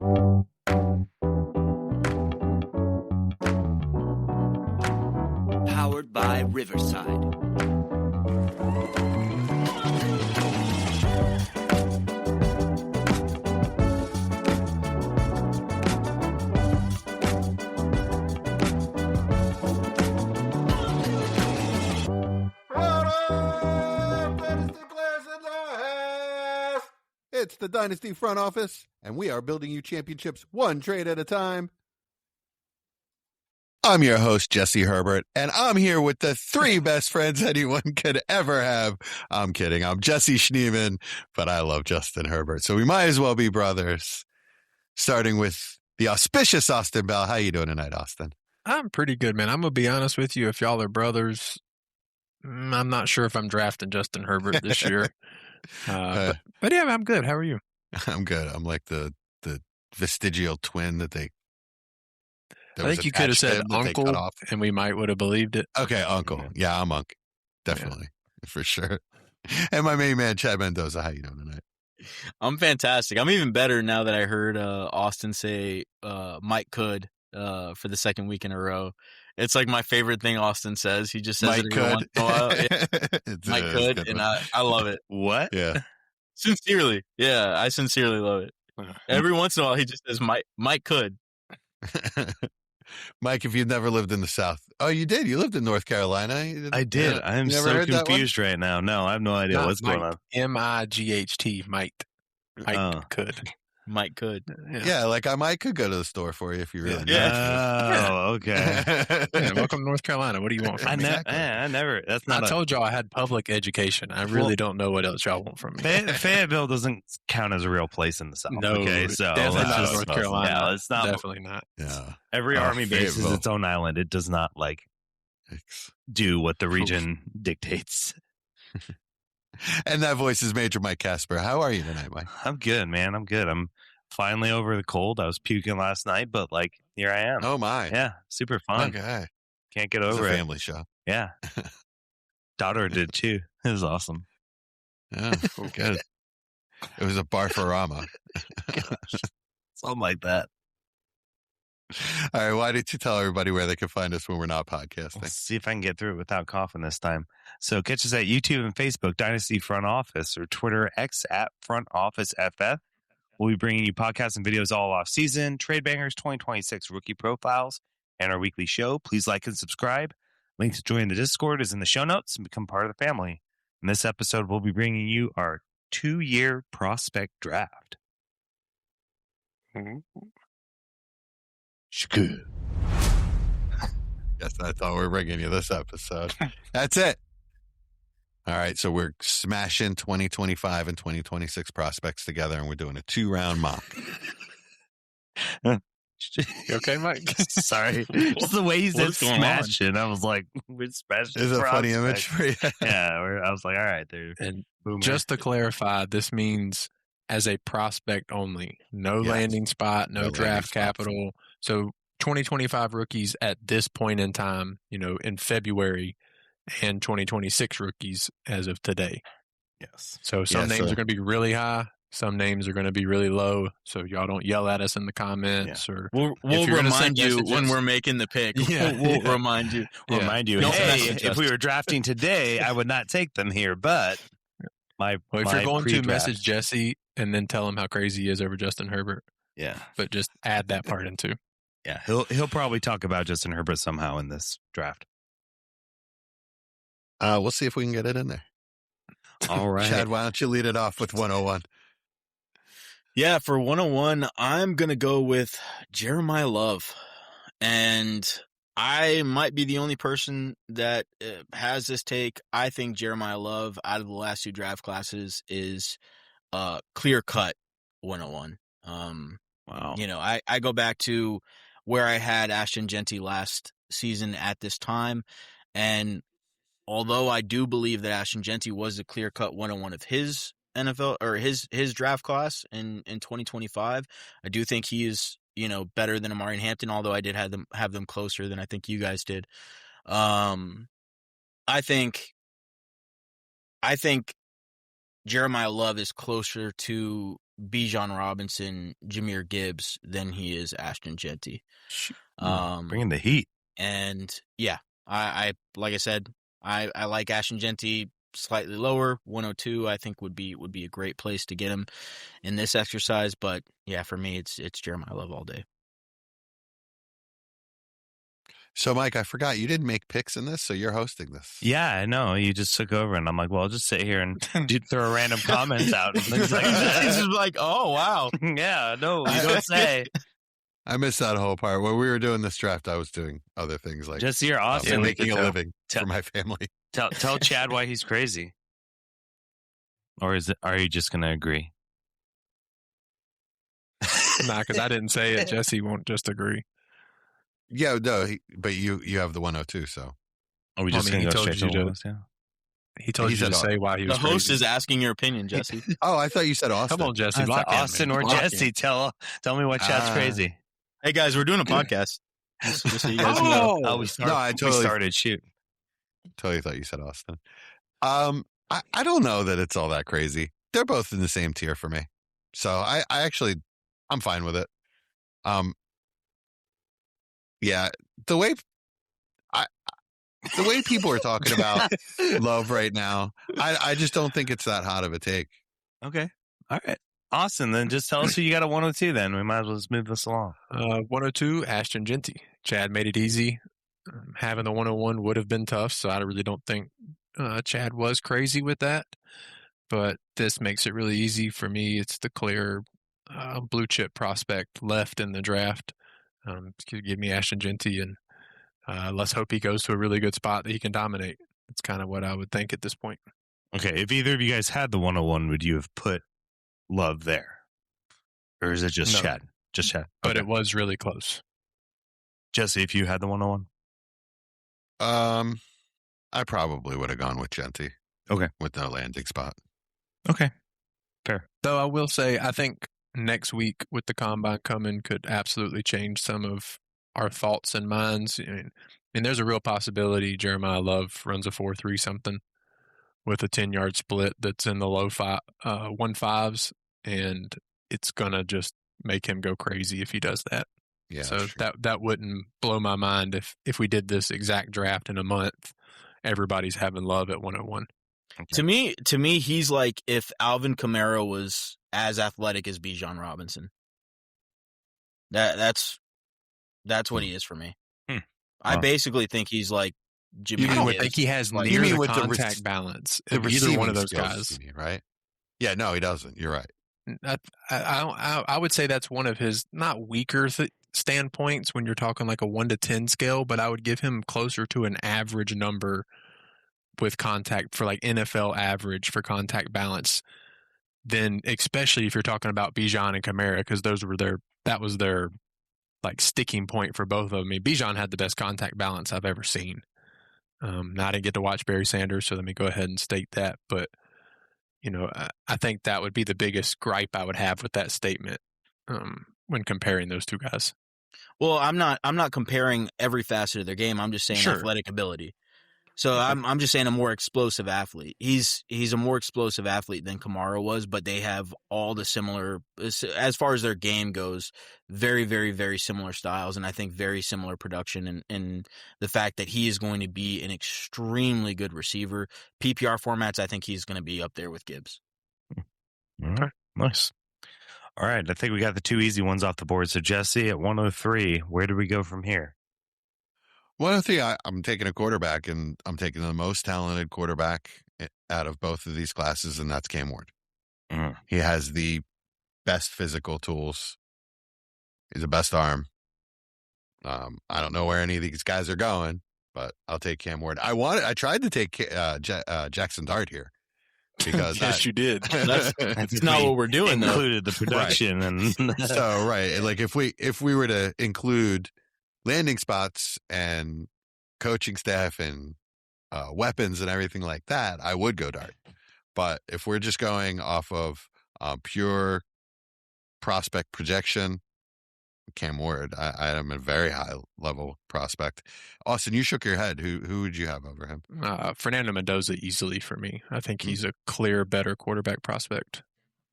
Powered by Riverside. It's the Dynasty front office, and we are building you championships one trade at a time. I'm your host, Jesse Herbert, and I'm here with the three best friends anyone could ever have. I'm kidding. I'm Jesse Schneeman, but I love Justin Herbert, so we might as well be brothers. Starting with the auspicious Austin Bell. How you doing tonight, Austin? I'm pretty good, man. I'm going to be honest with you. If y'all are brothers, I'm not sure if I'm drafting Justin Herbert this year. But yeah, I'm good. How are you? I'm good. I'm like the vestigial twin that they... I think you could have said uncle, and we would have believed it. Okay, uncle. Yeah, I'm uncle. Definitely. Yeah. For sure. And my main man, Chad Mendoza. How you doing tonight? I'm fantastic. I'm even better now that I heard Austin say Mike could for the second week in a row. It's like my favorite thing Austin says. He just says Mike it every once in a while. Yeah. Mike could, and I love it. What? Yeah. Sincerely. Yeah, I sincerely love it. Every once in a while, he just says Mike could. Mike, if you've never lived in the South. Oh, you did? You lived in North Carolina? I did. Yeah. I'm so confused right now. No, I have no idea what's going on. M-I-G-H-T, Mike. Could. Mike could. Yeah, like I might could go to the store for you if you really need Oh, okay. Yeah, welcome to North Carolina. What do you want from me? I never. That's not. I told y'all I had public education. I really don't know what else y'all want from me. Fayetteville doesn't count as a real place in the South. No, okay, so definitely not North Carolina. Yeah, it's not. Definitely not. Yeah. Every army base is its own island. It does not do what the region dictates. And that voice is Major Mike Casper. How are you tonight, Mike? I'm good, man. I'm good. I'm finally over the cold. I was puking last night, but here I am. Oh my. Yeah, super fun. Okay. Can't get over it's a it. family show. Yeah. Daughter did too. It was awesome. Yeah, good. It was a barfarama. Something like that. All right, why don't you tell everybody where they can find us when we're not podcasting? Let's see if I can get through it without coughing this time. So catch us at YouTube and Facebook, Dynasty Front Office, or Twitter X at Front Office FF. We'll be bringing you podcasts and videos all off season, Trade Bangers 2026 rookie profiles, and our weekly show. Please like and subscribe. Link to join the Discord is in the show notes and become part of the family. In this episode, we'll be bringing you our 2-year prospect draft. Yes, that's all we're bringing you this episode. That's it. All right, so we're smashing 2025 and 2026 prospects together, and we're doing a 2-round mock. You okay, Mike? Sorry. Just the way he said smashing, I was like, we're smashing. Is it a funny image for you? Yeah, I was like, all right, dude. And just to clarify, this means as a prospect only. No landing spot, no draft capital. So 2025 rookies at this point in time, in February, and 2026 rookies as of today. Yes. So some names are going to be really high. Some names are going to be really low. So y'all don't yell at us in the comments. Or we'll remind you when we're making the pick. Yeah. We'll remind you. We'll remind you. Hey, if we were drafting today, I would not take them here. But if you're going to message Jesse and then tell him how crazy he is over Justin Herbert. Yeah. But just add that part in too. Yeah. He'll probably talk about Justin Herbert somehow in this draft. We'll see if we can get it in there. All right. Chad, why don't you lead it off with 101? Yeah, for 101, I'm going to go with Jeremiah Love. And I might be the only person that has this take. I think Jeremiah Love, out of the last 2 draft classes, is clear-cut 101. Wow. I go back to where I had Ashton Genty last season at this time, and although I do believe that Ashton Genty was a clear-cut 101 of his NFL or his draft class in 2025, I do think he is better than Amari and Hampton, although I did have them closer than I think you guys did. I think Jeremiah Love is closer to Bijan Robinson, Jahmyr Gibbs than he is Ashton Genty. Bringing the heat. And yeah, I like I said, I like Ashton Genty slightly lower. 102 I think would be a great place to get him in this exercise. But yeah, for me it's Jeremiah Love all day. So, Mike, I forgot you didn't make picks in this, so you're hosting this. Yeah, I know. You just took over, and I'm like, well, I'll just sit here and throw random comments out and things like that. It's just like, oh wow, yeah, no, you don't say. I missed that whole part. When we were doing this draft, I was doing other things like Jesse, you're awesome. making a living for my family. Tell Chad why he's crazy, or are you just going to agree? Nah, because I didn't say it. Jesse won't just agree. Yeah, no, but you have the 102, so. Are we just going to go straight to the yeah? He told you to say why he was the host crazy. is asking your opinion, Jesse. Oh, I thought you said Austin. Come on, Jesse. Austin or Jesse. Tell me why Chad's crazy. Hey, guys, we're doing a podcast. Just so you guys know. Oh, we started. Shoot. Totally thought you said Austin. I don't know that it's all that crazy. They're both in the same tier for me. So I actually, I'm fine with it. Yeah, the way people are talking about Love right now, I just don't think it's that hot of a take. Okay. All right. Austin, then just tell us who you got at 102 then. We might as well just move this along. 102, Ashton Genty. Chad made it easy. Having the 101 would have been tough, so I really don't think Chad was crazy with that. But this makes it really easy for me. It's the clear blue chip prospect left in the draft. Give me Ashton Genty, and let's hope he goes to a really good spot that he can dominate. It's kind of what I would think at this point. Okay, if either of you guys had the 101, would you have put Love there? Or is it just No. Chad? Just Chad. But Okay. it was really close. Jesse, if you had the 101? I probably would have gone with Genty. Okay. With no landing spot. Okay. Fair. Though I will say, I think next week with the combine coming could absolutely change some of our thoughts and minds. And there's a real possibility Jeremiah Love runs a 4.3 something with a 10-yard split that's in the low 1.5s, and it's going to just make him go crazy if he does that. Yeah. So sure. that wouldn't blow my mind if we did this exact draft in a month. Everybody's having Love at 101. Okay. To me, he's like if Alvin Kamara was as athletic as Bijan Robinson. That's what he is for me. I basically think he's like Jimmy. You would think he has Like, near mean the with the contact balance The of either one of receiving those skills, guys. you mean, right? Yeah, no, he doesn't. You're right. I would say that's one of his not weaker standpoints when you're talking like a 1 to 10 scale, but I would give him closer to an average number with contact for like NFL average for contact balance. Then, especially if you're talking about Bijan and Kamara, because that was their like sticking point for both of them. I mean, Bijan had the best contact balance I've ever seen. Now I didn't get to watch Barry Sanders, so let me go ahead and state that. But I think that would be the biggest gripe I would have with that statement when comparing those two guys. Well, I'm not comparing every facet of their game. I'm just saying athletic ability. So I'm just saying a more explosive athlete. He's a more explosive athlete than Kamara was, but they have all the similar, as far as their game goes, very, very, very similar styles, and I think very similar production. And the fact that he is going to be an extremely good receiver. PPR formats, I think he's going to be up there with Gibbs. All right. Nice. All right. I think we got the two easy ones off the board. So, Jesse, at 103, where do we go from here? One other thing, I'm taking a quarterback, and I'm taking the most talented quarterback out of both of these classes, and that's Cam Ward. He has the best physical tools. He's the best arm. I don't know where any of these guys are going, but I'll take Cam Ward. I tried to take Jackson Dart here because Yes, you did. That's not what we're doing, though. Included the production and so right, like if we were to include landing spots and coaching staff and weapons and everything like that, I would go Dart. But if we're just going off of pure prospect projection, Cam Ward, I am a very high level prospect. Austin, you shook your head. Who would you have over him? Fernando Mendoza easily for me. I think he's a clear better quarterback prospect.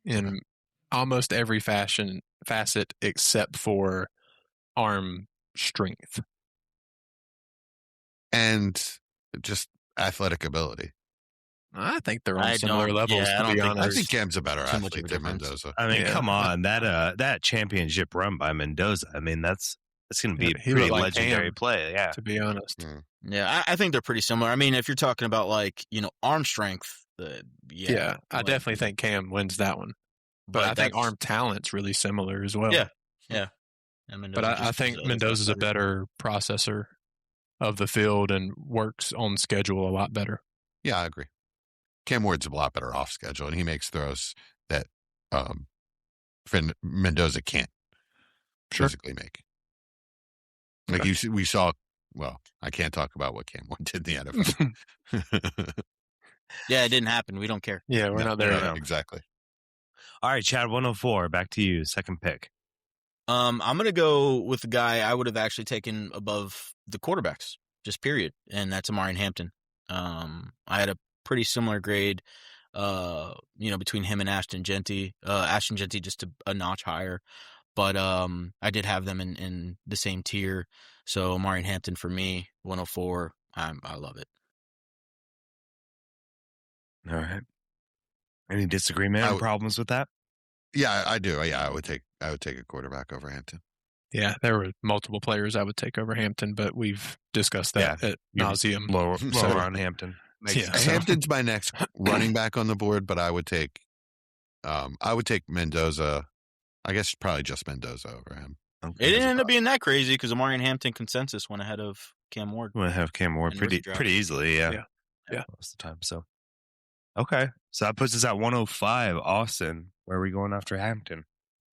And almost every facet except for arm strength. And just athletic ability. I think they're on I similar don't- levels, yeah, I to don't be think I honest. think Cam's a better too much of a athlete than difference. Mendoza. I mean, Yeah. come on, that championship run by Mendoza. I mean, that's going to be Yeah, a he pretty looked like legendary Cam. play. Yeah. To be honest. Yeah, I think they're pretty similar. I mean, if you're talking about arm strength, Yeah, I definitely think Cam wins that one. But I think arm talent's really similar as well. Yeah. But I think Mendoza's a better processor of the field and works on schedule a lot better. Yeah, I agree. Cam Ward's a lot better off schedule, and he makes throws that Mendoza can't physically make. Like we saw. Well, I can't talk about what Cam Ward did in the NFL. Yeah, it didn't happen. We don't care. Yeah, we're not there no, now. exactly. All right, Chad, 104. Back to you. Second pick. I'm going to go with the guy I would have actually taken above the quarterbacks, just period. And that's Amarian Hampton. I had a pretty similar grade, between him and Ashton Genty. Ashton Genty just a notch higher. But I did have them in the same tier. So Amarian Hampton for me, 104. I love it. All right. Any disagreement or problems with that? Yeah, I do. Yeah, I would take a quarterback over Hampton. Yeah, there were multiple players I would take over Hampton, but we've discussed that at nauseum. Lower on Hampton. Hampton's my next running back on the board, but I would take Mendoza. I guess probably just Mendoza over him. It didn't end up being that crazy because Amarian Hampton consensus went ahead of Cam Ward. We'll have Cam Ward pretty easily, yeah. Yeah. Most of the time. So okay. So that puts us at 105. Austin, where are we going after Hampton?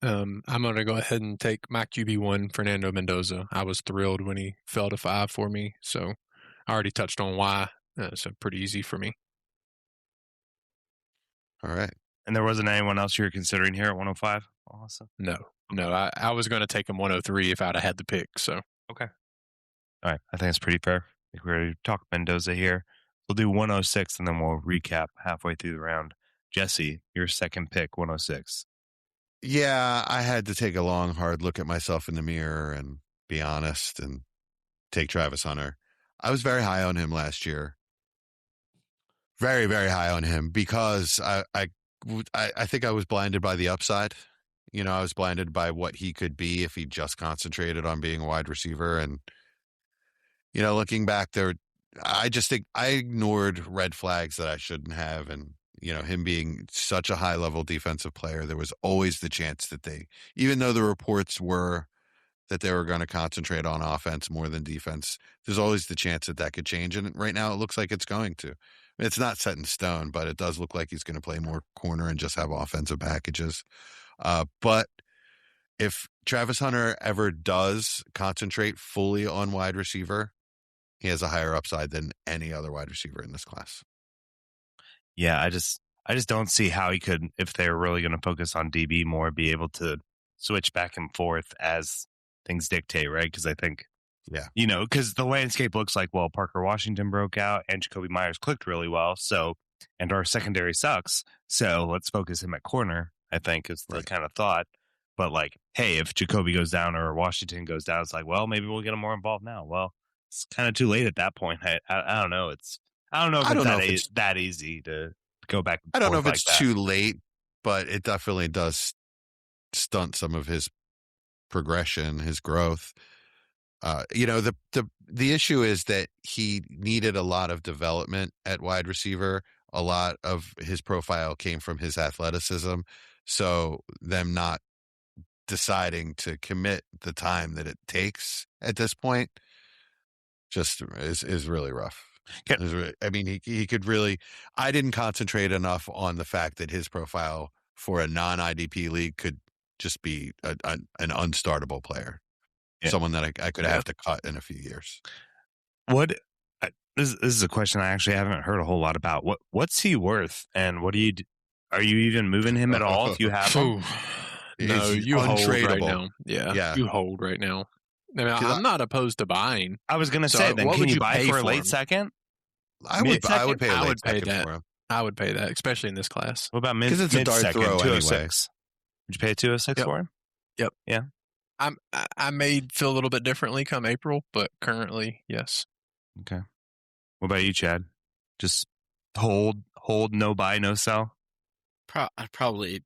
I'm going to go ahead and take my QB1, Fernando Mendoza. I was thrilled when he fell to 5 for me, so I already touched on why. So pretty easy for me. All right. And there wasn't anyone else you were considering here at 105? Awesome. No. I was going to take him 103 if I'd have had the pick. So okay. All right. I think it's pretty fair. I think we're ready to talk Mendoza here. We'll do 106 and then we'll recap halfway through the round. Jesse, your second pick, 106. Yeah, I had to take a long, hard look at myself in the mirror and be honest and take Travis Hunter. I was very high on him last year. Very, very high on him because I think I was blinded by the upside. I was blinded by what he could be if he just concentrated on being a wide receiver. And, looking back there, I just think I ignored red flags that I shouldn't have. And, him being such a high level defensive player, there was always the chance that even though the reports were that they were going to concentrate on offense more than defense, there's always the chance that could change. And right now it looks like it's going to. It's not set in stone, but it does look like he's going to play more corner and just have offensive packages. But if Travis Hunter ever does concentrate fully on wide receiver, he has a higher upside than any other wide receiver in this class. Yeah, I just don't see how he could, if they're really going to focus on DB more, be able to switch back and forth as things dictate, right? Because I think, because the landscape looks like, well, Parker Washington broke out and Jacoby Myers clicked really well. So, and our secondary sucks. So let's focus him at corner, I think is the kind of thought. But like, hey, if Jacoby goes down or Washington goes down, it's like, well, maybe we'll get him more involved now. Well, it's kind of too late at that point. I don't know. I don't know if it's that easy to go back and forth. I don't know if it's like too late, but it definitely does stunt some of his progression, his growth. The issue is that he needed a lot of development at wide receiver. A lot of his profile came from his athleticism. So them not deciding to commit the time that it takes at this point just is really rough. I mean, he could really. I didn't concentrate enough on the fact that his profile for a non-IDP league could just be an unstartable player, someone that I could have to cut in a few years. This is a question I actually haven't heard a whole lot about. What's he worth, and what are you even moving him at all if you have him? No, you hold right now. Yeah, you hold right now. I mean, I'm not opposed to buying. I was going to say, then can you buy for a late second? I would pay a late second that. for him. I would pay that, especially in this class. What about because it's a dart throw anyway. Would you pay a 206 Yep. for him? Yep. Yeah. I may feel a little bit differently come April, but currently, yes. Okay. What about you, Chad? Just hold, no buy, no sell? Probably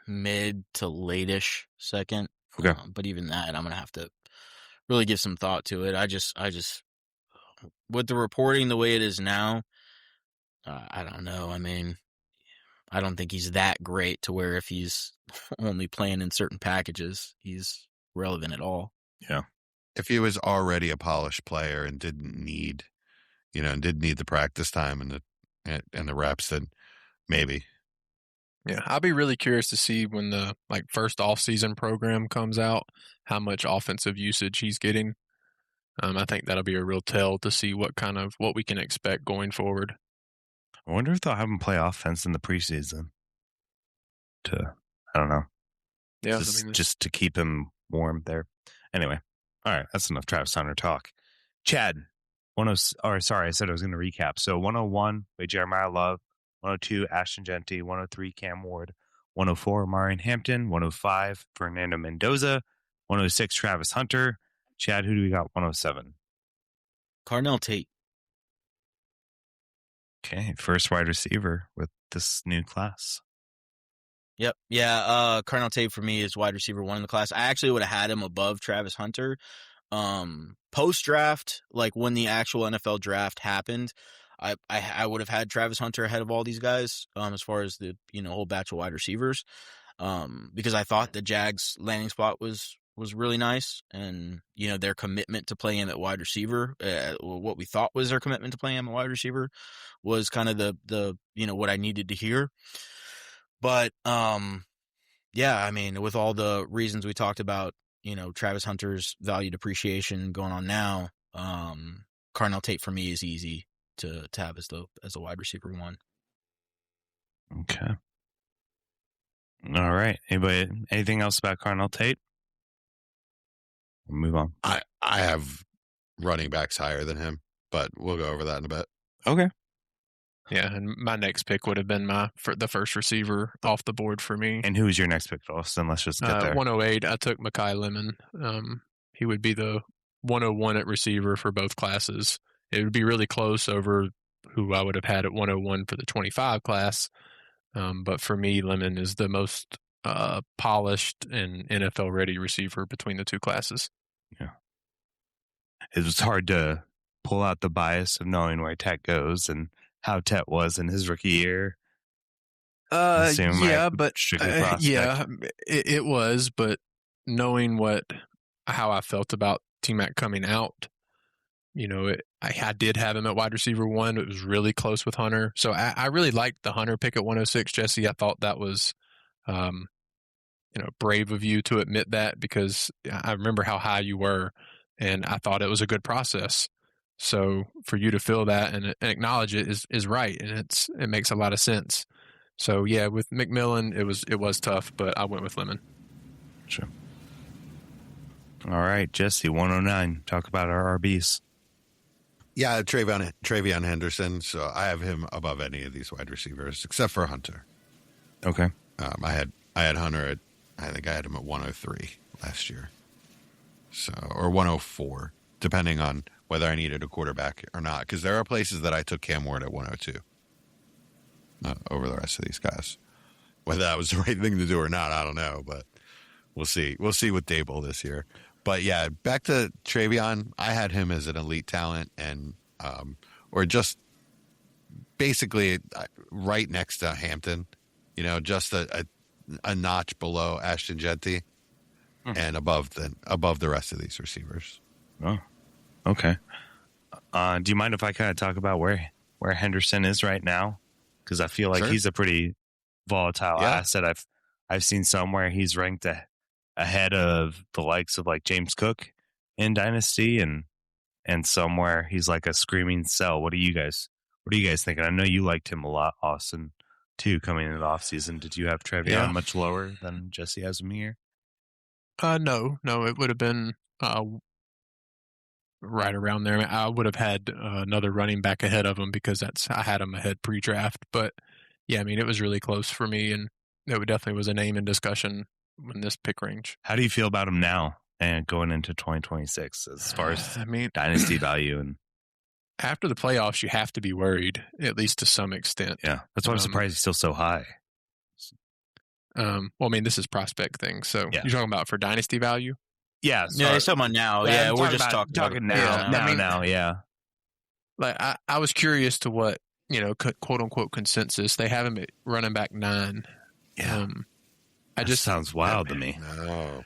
mid to late-ish second. Okay. But even that, I'm going to have to really give some thought to it. I just, with the reporting the way it is now, I don't know. I mean, I don't think he's that great to where if he's only playing in certain packages, he's relevant at all. Yeah. If he was already a polished player and didn't need the practice time and the reps, then maybe. Yeah, I'll be really curious to see when the first off-season program comes out, how much offensive usage he's getting. I think that'll be a real tell to see what we can expect going forward. I wonder if they'll have him play offense in the preseason. I don't know. Yeah, just to keep him warm there. Anyway, all right, that's enough Travis Hunter talk. Chad, I said I was going to recap. So 101, by Jeremiah Love. 102, Ashton Genty. 103, Cam Ward. 104, Marion Hampton. 105, Fernando Mendoza. 106, Travis Hunter. Chad, who do we got? 107. Carnell Tate. Okay, first wide receiver with this new class. Yep. Yeah, Carnell Tate for me is wide receiver 1 in the class. I actually would have had him above Travis Hunter. Post-draft, when the actual NFL draft happened, I would have had Travis Hunter ahead of all these guys as far as the whole batch of wide receivers because I thought the Jags landing spot was really nice, and their commitment to play him at wide receiver, what we thought was their commitment to play him at wide receiver, was kind of the what I needed to hear. But yeah, I mean, with all the reasons we talked about, Travis Hunter's value depreciation going on now, Carnell Tate for me is easy to have as a wide receiver 1. Okay. All right. Anybody? Anything else about Carnell Tate? We'll move on. I have running backs higher than him, but we'll go over that in a bit. Okay. Yeah, and my next pick would have been the first receiver off the board for me. And who was your next pick, Austin? Let's just get there. 108, I took Mekhi Lemon. He would be the 101 at receiver for both classes. It would be really close over who I would have had at 101 for the 25 class. But for me, Lemon is the most polished and NFL-ready receiver between the two classes. Yeah. It was hard to pull out the bias of knowing where Tet goes and how Tet was in his rookie year. Yeah, but yeah, it was. But knowing how I felt about T-Mac coming out, I did have him at wide receiver 1. It was really close with Hunter, so I really liked the Hunter pick at 106. Jesse, I thought that was, brave of you to admit that, because I remember how high you were, and I thought it was a good process. So for you to feel that and acknowledge it is right, and it makes a lot of sense. So yeah, with McMillan, it was tough, but I went with Lemon. Sure. All right, Jesse, 109. Talk about our RBs. Yeah, Travion Henderson. So I have him above any of these wide receivers except for Hunter. Okay. I had Hunter I think I had him at 103 last year. So, or 104, depending on whether I needed a quarterback or not. Because there are places that I took Cam Ward at 102 over the rest of these guys. Whether that was the right thing to do or not, I don't know. But we'll see. We'll see with Dable this year. But yeah, back to Travion. I had him as an elite talent and or just basically right next to Hampton. Just a notch below Ashton Genty and above the rest of these receivers. Oh, okay. Do you mind if I kind of talk about where Henderson is right now? Because I feel like he's a pretty volatile asset. I've seen somewhere he's ranked ahead of the likes of like James Cook in Dynasty, and somewhere he's like a screaming sell. What are you guys thinking? I know you liked him a lot, Austin, too, coming into the offseason. Did you have Travion much lower than Jesse has him here? No, it would have been right around there. I would have had another running back ahead of him because I had him ahead pre-draft. But yeah, I mean, it was really close for me. And definitely was a name in discussion in this pick range. How do you feel about him now and going into 2026 as far as dynasty value? And after the playoffs, you have to be worried, at least to some extent. Yeah, that's why I'm surprised he's still so high. This is prospect thing. So Yeah. you're talking about for dynasty value? Yeah, Yeah, it's talking about now. Yeah, we're just talking now. now. Yeah. Like I was curious to what, quote unquote consensus. They have him at running back 9. Yeah. That just sounds wild to me. No.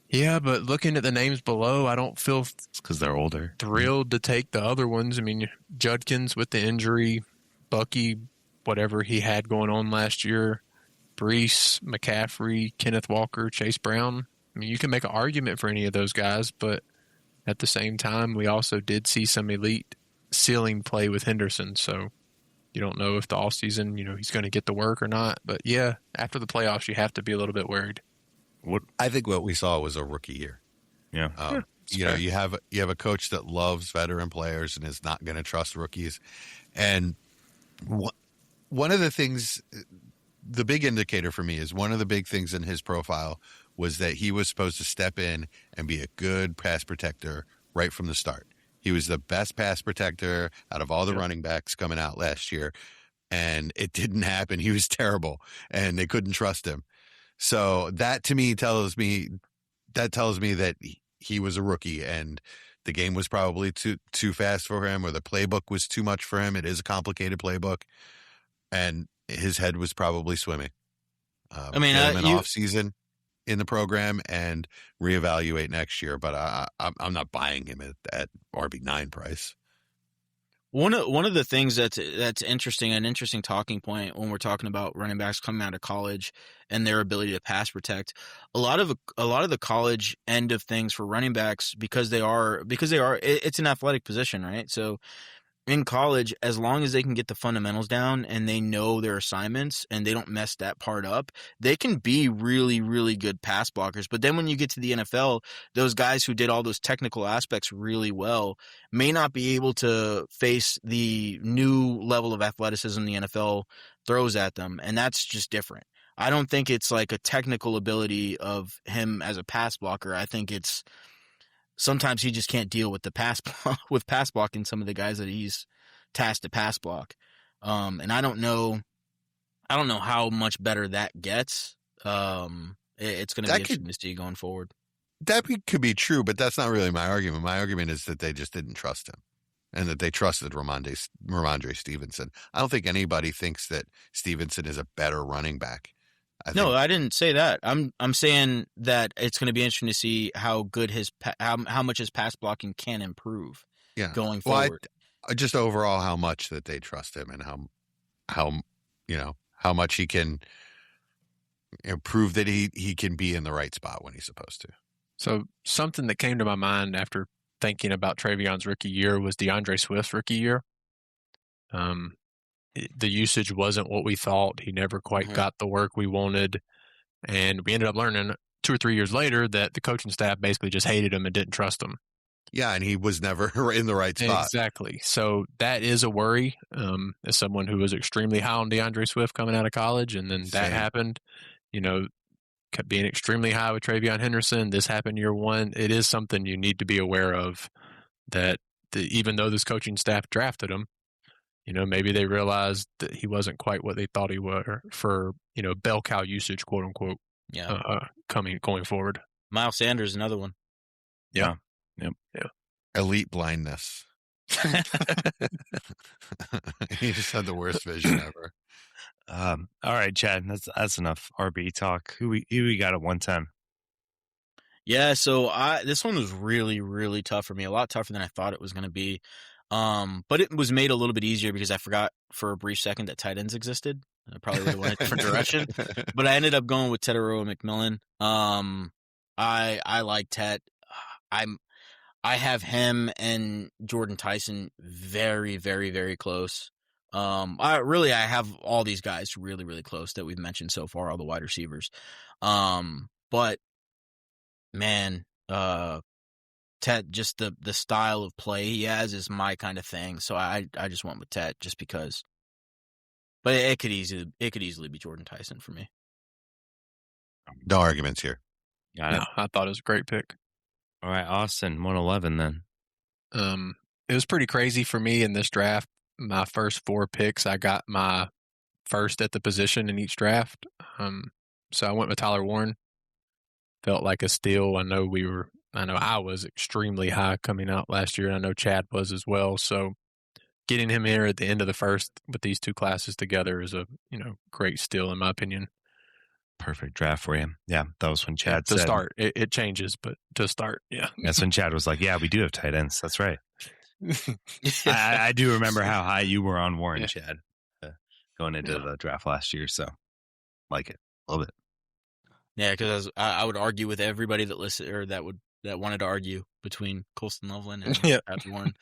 Yeah, but looking at the names below, I don't feel It's because they're older. thrilled to take the other ones. I mean, Judkins with the injury, Bucky, whatever he had going on last year, Brees, McCaffrey, Kenneth Walker, Chase Brown. I mean, you can make an argument for any of those guys, but at the same time, we also did see some elite ceiling play with Henderson. So you don't know if the offseason, he's going to get the work or not. But yeah, after the playoffs, you have to be a little bit worried. I think what we saw was a rookie year. Yeah. You have a coach that loves veteran players and is not going to trust rookies. And one of the things, the big indicator for me is one of the big things in his profile was that he was supposed to step in and be a good pass protector right from the start. He was the best pass protector out of all the running backs coming out last year, and it didn't happen. He was terrible, and they couldn't trust him. So that to me tells me that he was a rookie, and the game was probably too fast for him, or the playbook was too much for him. It is a complicated playbook, and his head was probably swimming. An off season in the program and reevaluate next year, but I'm not buying him at RB9 price. One of the things that's interesting, an interesting talking point when we're talking about running backs coming out of college and their ability to pass protect. A lot of the college end of things for running backs because it's an athletic position, right? So in college, as long as they can get the fundamentals down and they know their assignments and they don't mess that part up, they can be really, really good pass blockers. But then when you get to the NFL, those guys who did all those technical aspects really well may not be able to face the new level of athleticism the NFL throws at them. And that's just different. I don't think it's like a technical ability of him as a pass blocker. I think it's sometimes he just can't deal with the pass blocking some of the guys that he's tasked to pass block. And I don't know how much better that gets. It's going to be interesting to see going forward. That could be true, but that's not really my argument. My argument is that they just didn't trust him and that they trusted Ramondre Stevenson. I don't think anybody thinks that Stevenson is a better running back. I didn't say that. I'm saying that it's going to be interesting to see how good how much his pass blocking can improve going forward. Just overall how much that they trust him and how much he can prove that he can be in the right spot when he's supposed to. So something that came to my mind after thinking about Travion's rookie year was DeAndre Swift's rookie year. The usage wasn't what we thought. He never quite got the work we wanted. And we ended up learning 2 or 3 years later that the coaching staff basically just hated him and didn't trust him. Yeah, and he was never in the right spot. Exactly. So that is a worry as someone who was extremely high on DeAndre Swift coming out of college. And then that happened, being extremely high with Travion Henderson. This happened year 1. It is something you need to be aware of, that even though this coaching staff drafted him, maybe they realized that he wasn't quite what they thought he was for, bell cow usage, quote unquote, going forward. Miles Sanders, another one. Yeah. Yep. Yeah. Elite blindness. He just had the worst vision ever. All right, Chad, that's enough RB talk. Who we got at 110? Yeah, so this one was really, really tough for me. A lot tougher than I thought it was going to be. But it was made a little bit easier because I forgot for a brief second that tight ends existed. I probably would have went a different direction, but I ended up going with Tetairoa McMillan. I like Tet. I have him and Jordan Tyson very, very, very close. I have all these guys really, really close that we've mentioned so far, all the wide receivers. But man, Tet, just the style of play he has is my kind of thing. So I just went with Tet just because. But it could easily be Jordan Tyson for me. No arguments here. Got it. No, I thought it was a great pick. All right, Austin, 111 then. It was pretty crazy for me in this draft. My first 4 picks, I got my first at the position in each draft. So I went with Tyler Warren. Felt like a steal. I know I was extremely high coming out last year, and I know Chad was as well. So getting him here at the end of the first with these 2 classes together is a great steal in my opinion. Perfect draft for you. Yeah, that was when Chad to said. start. It changes, but to start, yeah. That's when Chad was like, "Yeah, we do have tight ends." That's right. I do remember how high you were on Warren, Chad, going into the draft last year. So, like it, love it. Yeah, because I would argue with everybody that listened or that wanted to argue between Colston Loveland and Tyler Warren.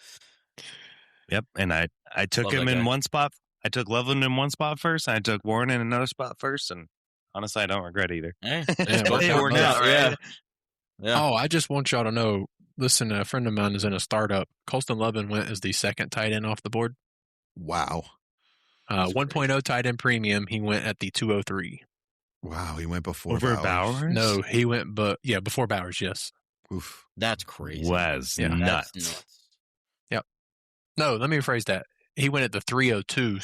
Yep, and I took him in one spot. I took Loveland in one spot first, and I took Warren in another spot first, and honestly, I don't regret either. It worked out, right? Yeah. Oh, I just want y'all to know, listen, a friend of mine is in a startup. Colston Loveland went as the second tight end off the board. Wow. 1.0 tight end premium, he went at the 203. Wow, he went before Over Bowers? No, he went, before Bowers, yes. Oof. That's crazy. Was nuts. Yep. No, let me rephrase that. He went at the 302,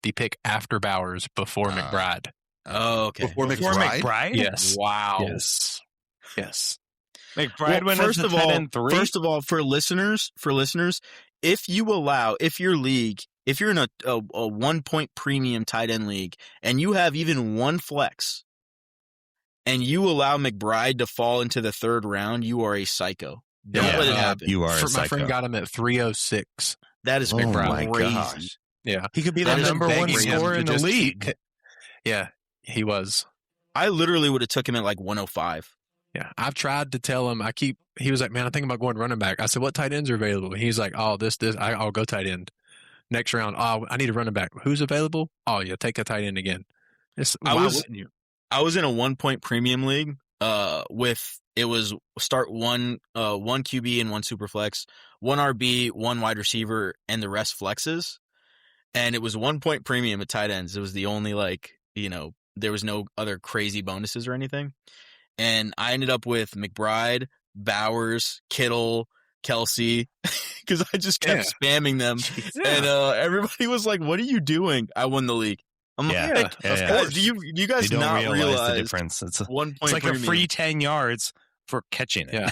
the pick after Bowers before McBride. Oh, okay. Before McBride? Yes. Wow. Yes. McBride went first of all, for listeners, if you're in a 1-point premium tight end league and you have even one flex and you allow McBride to fall into the 3rd round, you are a psycho. Don't let it happen. You are a psycho. My friend got him at 306. That is my crazy. gosh. Yeah. He could be the number 1 scorer in the league. Yeah, he was. I literally would have took him at like 105. Yeah, I've tried to tell him. He was like, man, I'm thinking about going running back. I said, what tight ends are available? He's like, oh, this. I'll go tight end. Next round, oh, I need a running back. Who's available? Oh, yeah, take a tight end again. Why wouldn't you? I was in a 1-point premium league it was start one QB and 1 super flex, 1 RB, 1 wide receiver, and the rest flexes. And it was 1-point premium at tight ends. It was the only there was no other crazy bonuses or anything. And I ended up with McBride, Bowers, Kittle, Kelsey, because I just kept spamming them. And everybody was like, what are you doing? I won the league. I'm like, of course. Do you guys not realize the difference? It's 1 point It's like premium. a free 10 yards for catching it. Yeah.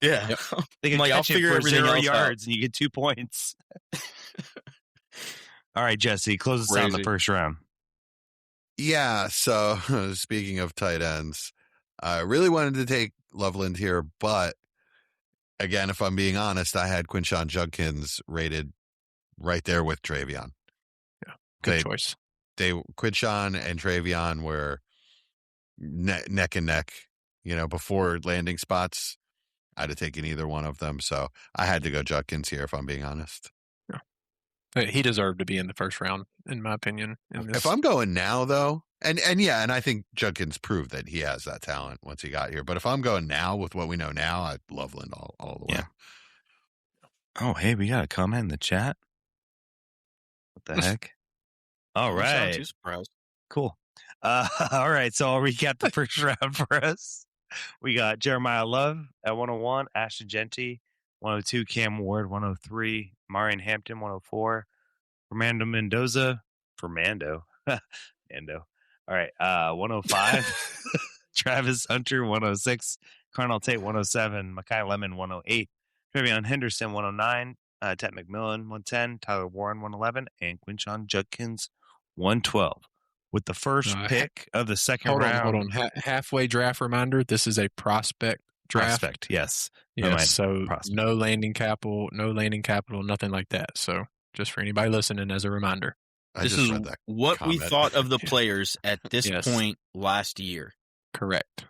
Yeah. Yep. They can like, catch I'll figure it for everything 0 else yards and you get 2 points. All right, Jesse, close us down the first round. Yeah, so speaking of tight ends, I really wanted to take Loveland here, but again, if I'm being honest, I had Quinshon Judkins rated right there with Travion. Yeah, good choice. Quinshon and Travion were neck and neck, before landing spots. I'd have taken either one of them, so I had to go Judkins here, if I'm being honest. He deserved to be in the first round, in my opinion. If I'm going now, though, and I think Judkins proved that he has that talent once he got here. But if I'm going now with what we know now, I'd Loveland all the way. Oh, hey, we got a comment in the chat. What the heck? All right. Too surprised. Cool. All right, so I'll recap the first round for us. We got Jeremiah Love at 101, Ashton Genty, 102, Cam Ward, 103, Marion Hampton, 104, Fernando Mendoza, Mando. All right, 105, Travis Hunter, 106, Carnell Tate, 107, Mekhi Lemon, 108, Travion Henderson, 109, Ted McMillan, 110, Tyler Warren, 111, and Quinshon Judkins, 112. With the first pick of the second round. Hold on. Halfway draft reminder. This is a prospect draft. Prospect, yes. Yes, so no landing capital, nothing like that. So just for anybody listening as a reminder. This is what we thought of the players at this point last year. Correct.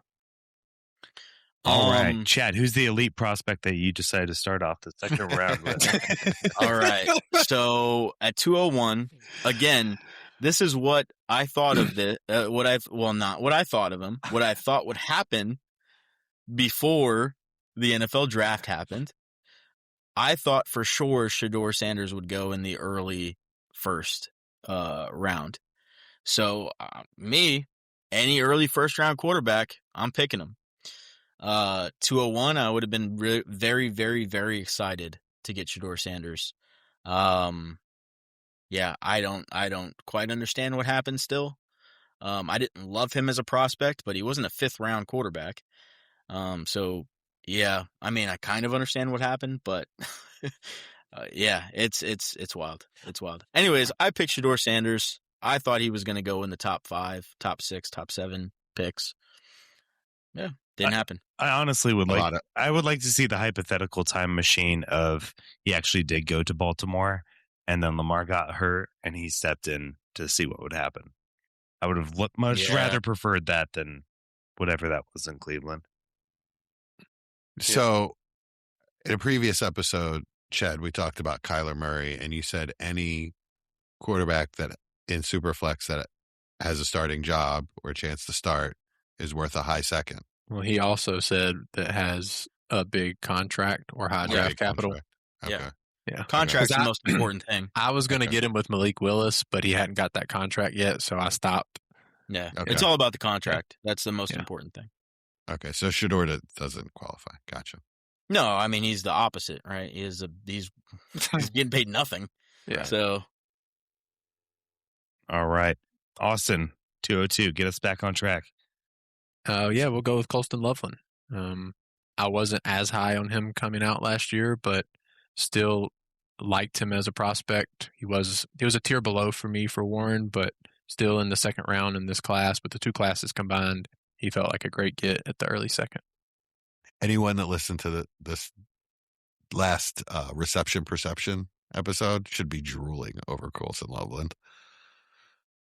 All right, Chad, who's the elite prospect that you decided to start off the second round with? All right. So at 201, again, this is what I thought of not what I thought of him, what I thought would happen before the NFL draft happened. I thought for sure Shedeur Sanders would go in the early first round. So any early first round quarterback, I'm picking him. 201, I would have been very, very, very excited to get Shedeur Sanders. Yeah, I don't quite understand what happened still. I didn't love him as a prospect, but he wasn't a 5th round quarterback. So yeah, I mean, I kind of understand what happened, but yeah, it's wild. It's wild. Anyways, I picked Shedeur Sanders. I thought he was going to go in the top 5, top 6, top 7 picks. Yeah, didn't happen. I honestly would I would like to see the hypothetical time machine of he actually did go to Baltimore and then Lamar got hurt and he stepped in to see what would happen. I would have much rather preferred that than whatever that was in Cleveland. So in a previous episode, Chad, we talked about Kyler Murray, and you said any quarterback that in Superflex that has a starting job or a chance to start is worth a high second. Well, he also said that has a big contract or high draft capital. Okay. Yeah. Contract's the most important thing. I was going to get him with Malik Willis, but he hadn't got that contract yet, so I stopped. Yeah. Okay. It's all about the contract. That's the most important thing. Okay, so Shedeur doesn't qualify. Gotcha. No, I mean, he's the opposite, right? He's getting paid nothing. Yeah. So. All right. Austin, 202, get us back on track. Yeah, we'll go with Colston Loveland. I wasn't as high on him coming out last year, but still liked him as a prospect. He was a tier below for me for Warren, but still in the 2nd round in this class. With the 2 classes combined, he felt like a great get at the early 2nd. Anyone that listened to this last reception perception episode should be drooling over Colston Loveland.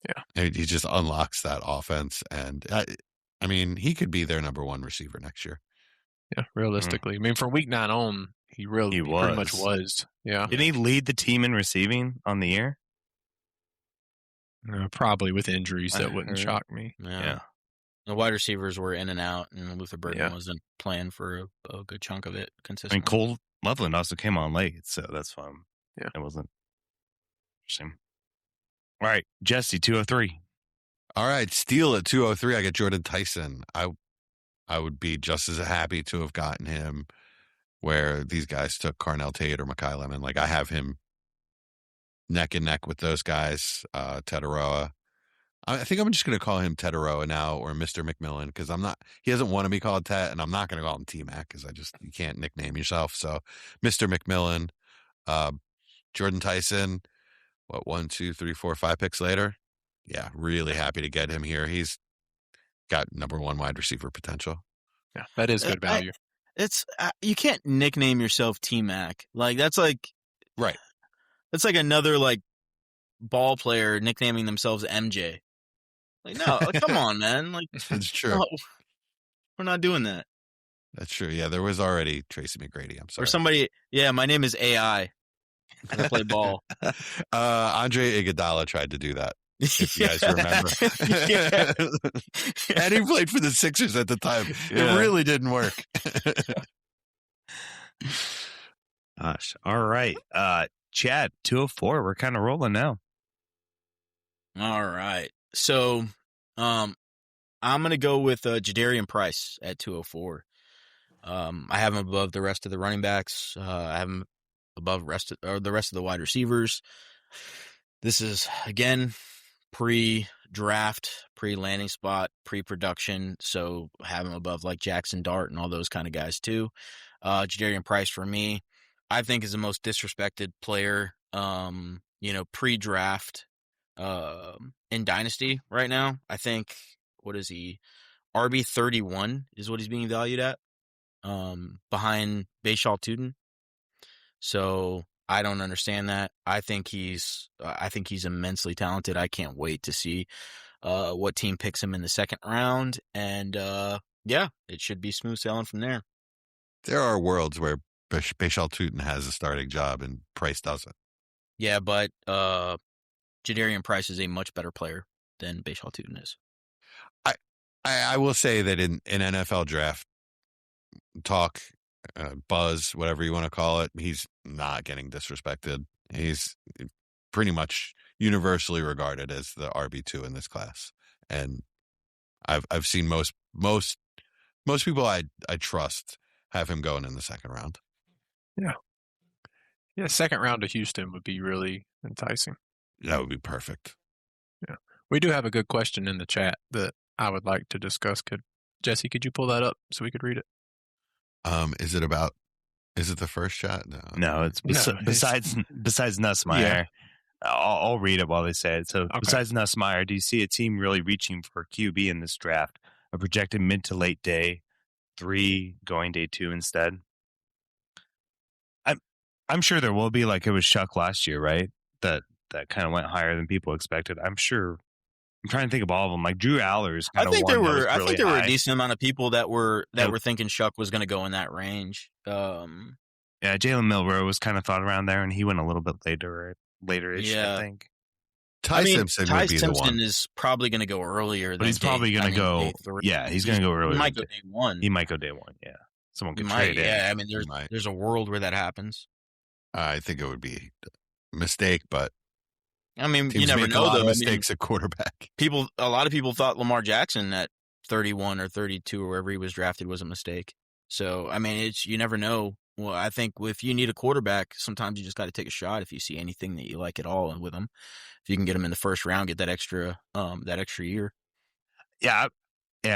Yeah, he just unlocks that offense, and I mean, he could be their number 1 receiver next year. Yeah, realistically. I mean, from week 9 on, he pretty much was. Yeah. Didn't he lead the team in receiving on the year? Probably with injuries. That wouldn't shock me. Yeah. The wide receivers were in and out, and Luther Burden wasn't playing for a good chunk of it consistently. I mean, Cole Loveland also came on late, so that's fun. Yeah. It wasn't interesting. All right, Jesse, 203. All right, steal at 203. I get Jordan Tyson. I would be just as happy to have gotten him where these guys took Carnell Tate or Mekhi Lemon. Like, I have him neck and neck with those guys. Tetaroa. I think I'm just going to call him Tetaroa now, or Mr. McMillan, because he doesn't want to be called Tet, and I'm not going to call him T-Mac because you can't nickname yourself. So Mr. McMillan, Jordan Tyson, 1, 2, 3, 4, 5 picks later? Yeah, really happy to get him here. He's got number 1 wide receiver potential. Yeah, that is good value. You can't nickname yourself T-Mac. Like, that's like... Right. That's like another, like, ball player nicknaming themselves MJ. Like, no, come on, man. Like, that's true. No, we're not doing that. That's true. Yeah, there was already Tracy McGrady. I'm sorry. Or somebody, my name is AI. I play ball. Andre Iguodala tried to do that, if you guys remember. And he played for the Sixers at the time. It really didn't work. Gosh. All right. Chad, 204. We're kind of rolling now. All right. So, I'm going to go with Jadarian Price at 204. I have him above the rest of the running backs. I have him above the rest of the wide receivers. This is, again, pre-draft, pre-landing spot, pre-production. So have him above like Jackson Dart and all those kind of guys too. Jadarian Price for me, I think is the most disrespected player, pre-draft in Dynasty right now. I think, what is he? RB 31 is what he's being valued at, behind Bashal Tuten. So I don't understand that. I think he's immensely talented. I can't wait to see what team picks him in the 2nd round, and it should be smooth sailing from there. There are worlds where Bashal Tuten has a starting job and Price doesn't. Yeah, but Jadarian Price is a much better player than Bashal Tuten is. I will say that in NFL draft talk, buzz, whatever you want to call it, he's not getting disrespected. He's pretty much universally regarded as the RB2 in this class. And I've seen most people I trust have him going in the second round. Yeah, second round to Houston would be really enticing. That would be perfect. Yeah. We do have a good question in the chat that I would like to discuss. Jesse, could you pull that up so we could read it? Is it the first shot? No, it's besides Nussmeier. Yeah. I'll read it while they say it. So Okay. besides Nussmeier, do you see a team really reaching for QB in this draft? A projected mid to late day 3 going day 2 instead? I'm sure there will be, like it was Shuck last year, right? That kind of went higher than people expected. I'm sure. I'm trying to think of all of them. Like Drew Allers. I think there were high. a decent amount of people that were thinking Shuck was going to go in that range. Yeah, Jalen Milroe was kind of thought around there, and he went a little bit later-ish, Yeah. I think. Ty Simpson would be the one. is probably going to go earlier. But he's probably going to go. Yeah, he's going to go earlier. He might go day 1. He might go day 1. Yeah, someone He could might. trade it. Yeah, I mean, there's a world where that happens. I think it would be a mistake, but I mean, teams you never make know a lot though. of mistakes at quarterback. A lot of people thought Lamar Jackson at 31 or 32 or wherever he was drafted was a mistake. So I mean, you never know. Well, I think if you need a quarterback, sometimes you just got to take a shot if you see anything that you like at all with him. If you can get him in the first round, get that extra year. Yeah.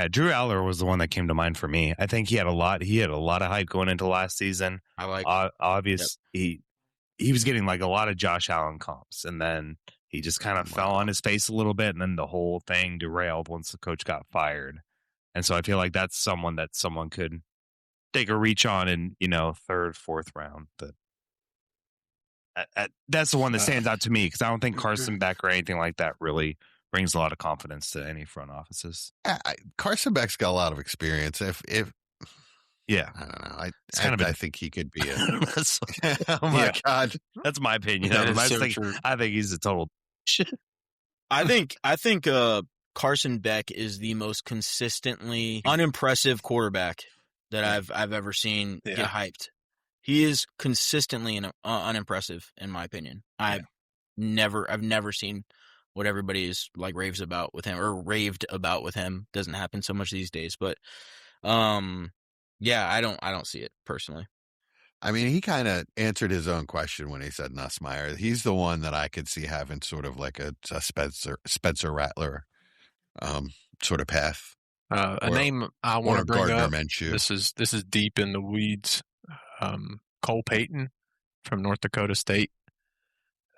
Drew Aller was the one that came to mind for me. I think he had a lot of hype going into last season. I like obvious. Yep. He was getting like a lot of Josh Allen comps, and then he just kind of fell on his face a little bit, and then the whole thing derailed once the coach got fired. And so I feel like that's someone could take a reach on in, third, fourth round. That's the one that stands out to me, because I don't think Carson Beck or anything like that really brings a lot of confidence to any front offices. Carson Beck's got a lot of experience. Yeah, I don't know. I think he could be a. Oh my God, that's my opinion. I think he's a total shit. I think Carson Beck is the most consistently unimpressive quarterback that I've ever seen get hyped. He is consistently unimpressive, in my opinion. I've never seen what everybody is like raved about with him. Doesn't happen so much these days, but yeah, I don't see it personally. I mean, he kind of answered his own question when he said Nussmeier. He's the one that I could see having sort of like a Spencer Rattler sort of path. A name I want to bring Gardner up. Minshew. This is deep in the weeds. Cole Payton from North Dakota State.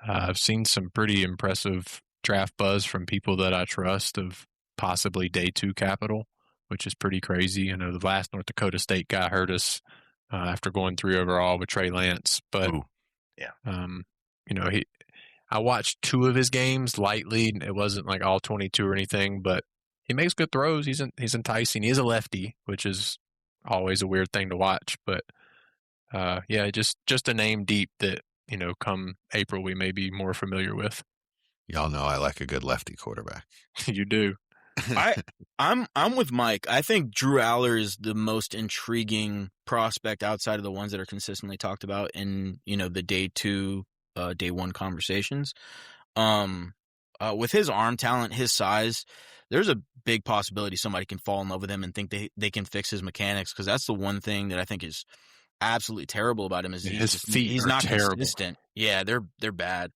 I've seen some pretty impressive draft buzz from people that I trust of possibly day 2 capital, which is pretty crazy. I know the last North Dakota State guy hurt us after going 3 overall with Trey Lance, but I watched 2 of his games lightly. It wasn't like all 22 or anything, but he makes good throws. He's enticing. He is a lefty, which is always a weird thing to watch, but just a name deep that come April we may be more familiar with. Y'all know I like a good lefty quarterback. You do. I'm with Mike. I think Drew Aller is the most intriguing prospect outside of the ones that are consistently talked about in the day 2, day 1 conversations. With his arm talent, his size, there's a big possibility somebody can fall in love with him and think they can fix his mechanics, because that's the one thing that I think is absolutely terrible about him is his feet he's are not terrible. consistent. Yeah, they're bad.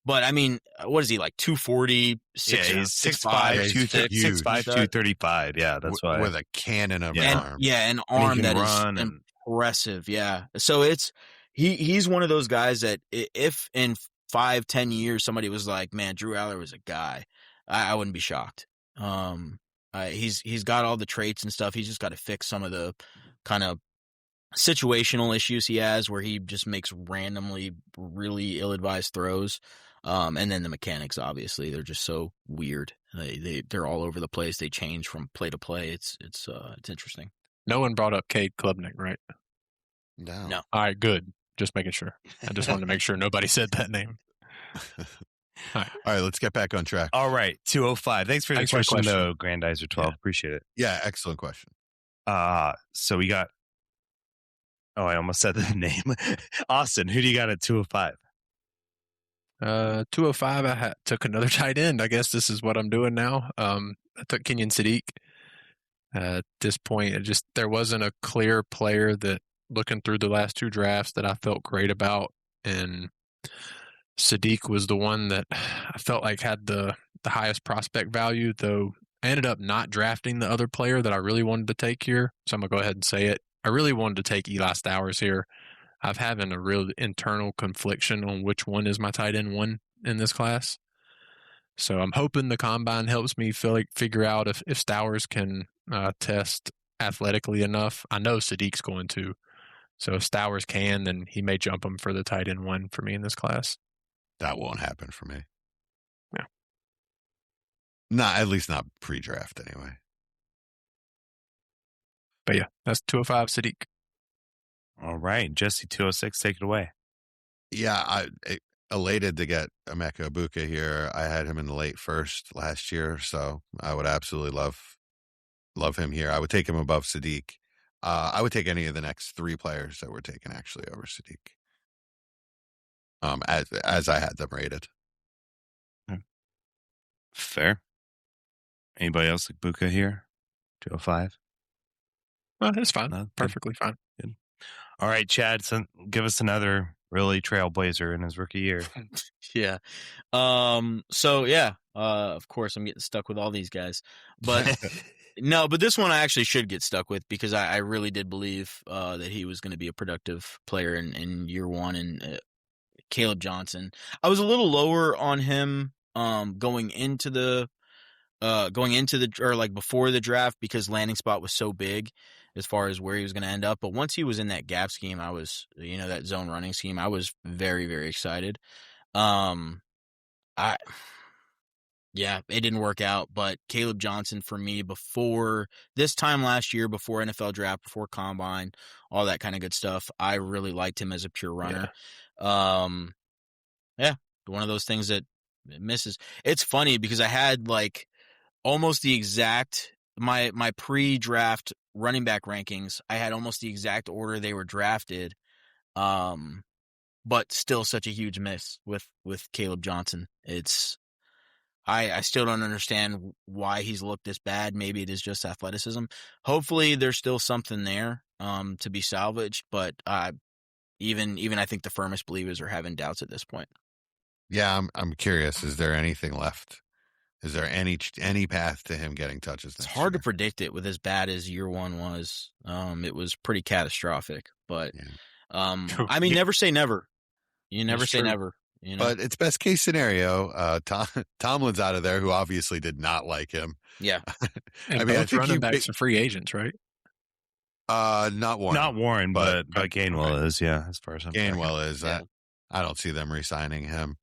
But I mean, what is he like? 240, 6'5", 6'5", 235. Yeah, that's why. With a cannon of an arm. Yeah, an arm that is impressive. Yeah, so he's one of those guys that if in 5-10 years somebody was like, "Man, Drew Aller was a guy," I wouldn't be shocked. He's got all the traits and stuff. He's just got to fix some of the kind of situational issues he has, where he just makes randomly really ill-advised throws. And then the mechanics, obviously, they're just so weird. They're all over the place. They change from play to play. It's interesting. No one brought up Cade Klubnik, right? No. All right, good. Just making sure. I just wanted to make sure nobody said that name. All right, let's get back on track. All right, 205. Thanks for the question, though, Grandizer 12. Yeah. Appreciate it. Yeah, excellent question. So we got. Oh, I almost said the name. Austin, who do you got at 205? 205, I took another tight end. I guess this is what I'm doing now. I took Kenyon Sadiq. At this point, there wasn't a clear player that, looking through the last 2 drafts, that I felt great about, and Sadiq was the one that I felt like had the highest prospect value, though I ended up not drafting the other player that I really wanted to take here. So I'm going to go ahead and say it. I really wanted to take Eli Stowers here. I've having a real internal confliction on which one is my tight end 1 in this class. So I'm hoping the combine helps me figure out if Stowers can test athletically enough. I know Sadiq's going to. So if Stowers can, then he may jump him for the tight end 1 for me in this class. That won't happen for me. Yeah. Not, at least not pre-draft anyway. But yeah, that's 205 Sadiq. All right. Jesse 206, take it away. Yeah, elated to get Emeka Ibuka here. I had him in the late first last year, so I would absolutely love him here. I would take him above Sadiq. I would take any of the next 3 players that were taken actually over Sadiq. As I had them rated. Fair. Anybody else like Buka here? 205? Well, that's fine. No, perfectly fine. Good. All right, Chad, give us another really trailblazer in his rookie year. Yeah. So yeah, of course I'm getting stuck with all these guys, but no, but this one I actually should get stuck with because I really did believe that he was going to be a productive player in year 1, and Caleb Johnson. I was a little lower on him going into the or like before the draft because landing spot was so big as far as where he was going to end up. But once he was in that gap scheme, I was, that zone running scheme, I was very, very excited. Yeah, it didn't work out, but Caleb Johnson for me before this time last year, before NFL draft, before combine, all that kind of good stuff, I really liked him as a pure runner. Yeah, one of those things that misses. It's funny because I had like almost the exact my pre-draft running back rankings. I had almost the exact order they were drafted, but still such a huge miss with Caleb Johnson. It's I still don't understand why he's looked this bad. Maybe it is just athleticism. Hopefully, there's still something there to be salvaged. But even I think the firmest believers are having doubts at this point. Yeah, I'm curious. Is there anything left? Is there any path to him getting touches? It's hard to predict it with as bad as year 1 was. It was pretty catastrophic. But I mean, never say never. You never say never. But it's best case scenario. Tomlin's out of there, who obviously did not like him. Yeah. And I mean, both running backs are free agents, right? Not Warren. Not Warren, but Gainwell is, yeah, as far as I'm concerned. Gainwell is. Yeah. I don't see them re-signing him.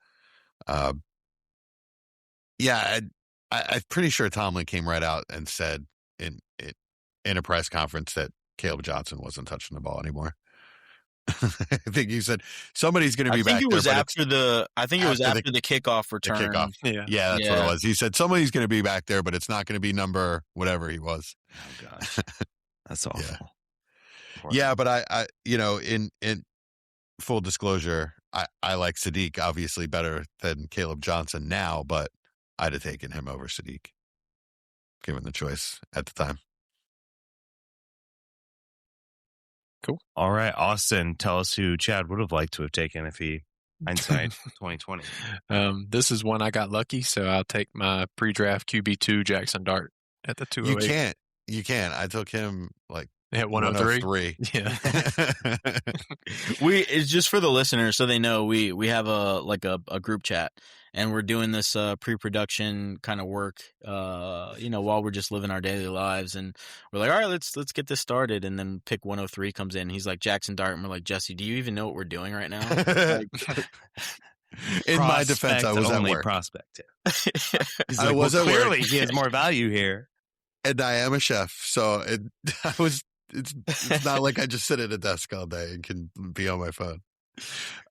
Yeah, I'm pretty sure Tomlin came right out and said in a press conference that Caleb Johnson wasn't touching the ball anymore. I think he said somebody's going to be back there. I think it was after the kickoff return. The kickoff. Yeah, that's what it was. He said somebody's going to be back there, but it's not going to be number whatever he was. Oh gosh, that's awful. Yeah, but I in full disclosure, I like Sadiq obviously better than Caleb Johnson now, but I'd have taken him over Sadiq, given the choice at the time. Cool. All right, Austin, tell us who Chad would have liked to have taken if he hindsight 2020. This is one I got lucky, so I'll take my pre-draft QB2 Jackson Dart at the 208. You can't. I took him like at 103. Yeah. It's just for the listeners so they know we have a group chat and we're doing this pre-production kind of work while we're just living our daily lives, and we're like, all right, let's get this started, and then pick 103 comes in. He's like, Jackson Dart, and we're like, Jesse, do you even know what we're doing right now? In my defense, I was only at work. Prospect. He's I was clearly he has more value here. And I am a chef, so it's not like I just sit at a desk all day and can be on my phone.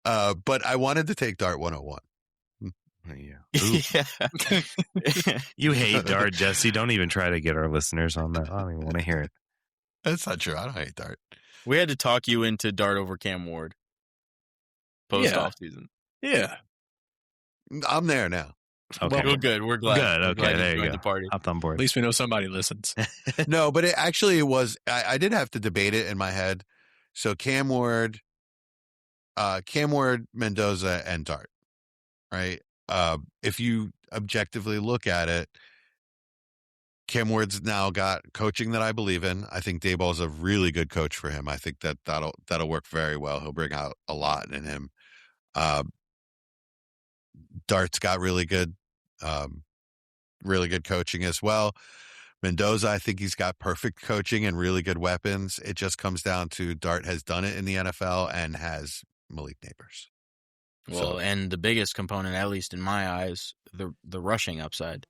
But I wanted to take Dart 101. Yeah. You hate Dart, Jesse. Don't even try to get our listeners on that. I don't even want to hear it. That's not true. I don't hate Dart. We had to talk you into Dart over Cam Ward post off season. Yeah. I'm there now. Okay. Well, good. We're glad. Good. We're Okay, glad there you joined go. the party. Hopped on At board. least we know somebody listens. No, but it actually was. I did have to debate it in my head. So Cam Ward, Mendoza, and Dart. Right. If you objectively look at it, Cam Ward's now got coaching that I believe in. I think Dayball's a really good coach for him. I think that'll work very well. He'll bring out a lot in him. Dart's got really good coaching as well. Mendoza, I think he's got perfect coaching and really good weapons. It just comes down to Dart has done it in the NFL and has Malik Neighbors. Well, and the biggest component, at least in my eyes, the rushing upside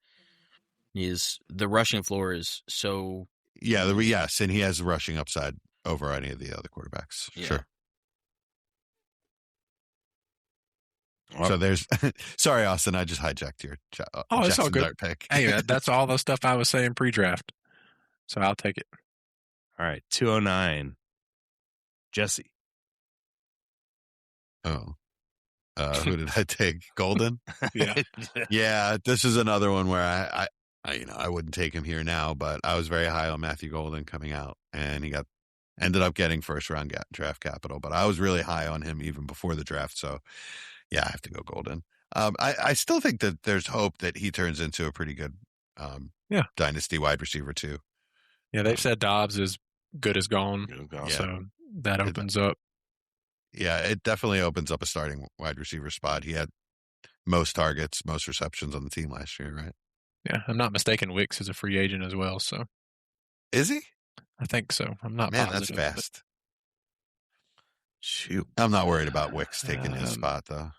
is the rushing floor is so. Yeah, yes, and he has the rushing upside over any of the other quarterbacks. Yeah. Sure. So there's, sorry, Austin, I just hijacked your it's all Jackson good. Dart pick. Hey, that's all the stuff I was saying pre-draft. So I'll take it. All right, 209. Jesse. Oh, who did I take? Golden. Yeah. Yeah, this is another one where I wouldn't take him here now, but I was very high on Matthew Golden coming out, and he ended up getting first round draft capital, but I was really high on him even before the draft. So yeah, I have to go Golden. I still think that there's hope that he turns into a pretty good dynasty wide receiver too. Yeah, they've said Dobbs is good as gone. Yeah. So that opens up. Yeah, it definitely opens up a starting wide receiver spot. He had most targets, most receptions on the team last year, right? Yeah, I'm not mistaken. Wicks is a free agent as well. So Is he? I think so. I'm not Man, positive. that's fast. Shoot. I'm not worried about Wicks taking his spot, though.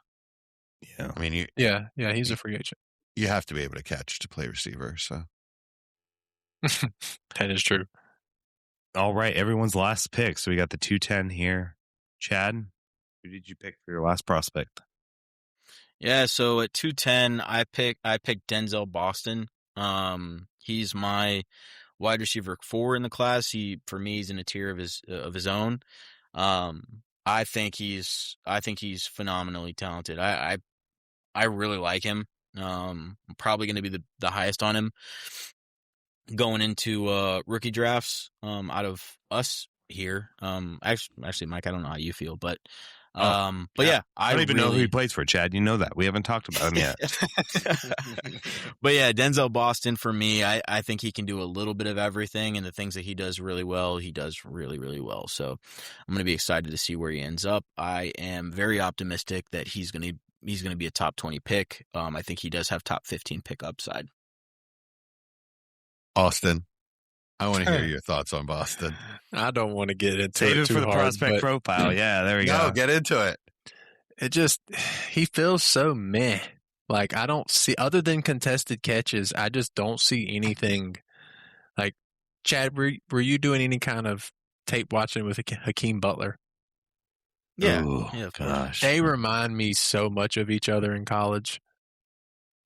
Yeah. I mean, Yeah, he's a free agent. you have to be able to catch to play receiver. So That is true. All right, everyone's last pick. So we got the 210 here. Chad, who did you pick for your last prospect? Yeah, so at 210, I picked Denzel Boston. He's my wide receiver 4 in the class. For me, he's in a tier of his own. I think he's phenomenally talented. I really like him. I'm probably going to be the highest on him going into rookie drafts out of us here. Actually, Mike, I don't know how you feel, but yeah, I don't even know who he plays for, Chad. You know that. We haven't talked about him yet. But yeah, Denzel Boston, for me, I think he can do a little bit of everything, and the things that he does really well, he does really, really well. So I'm going to be excited to see where he ends up. I am very optimistic that he's going to be a top 20 pick. I think he does have top 15 pick upside. Austin, I want to hear your thoughts on Boston. I don't want to get into Save it it too for the hard, prospect but profile. Yeah, there we go. No, get into it. It just, he feels so meh. Like, I don't see, other than contested catches, I just don't see anything. Like, Chad, were you doing any kind of tape watching with Hakeem Butler? Yeah. Ooh, Yeah, of course. gosh. They remind me so much of each other in college.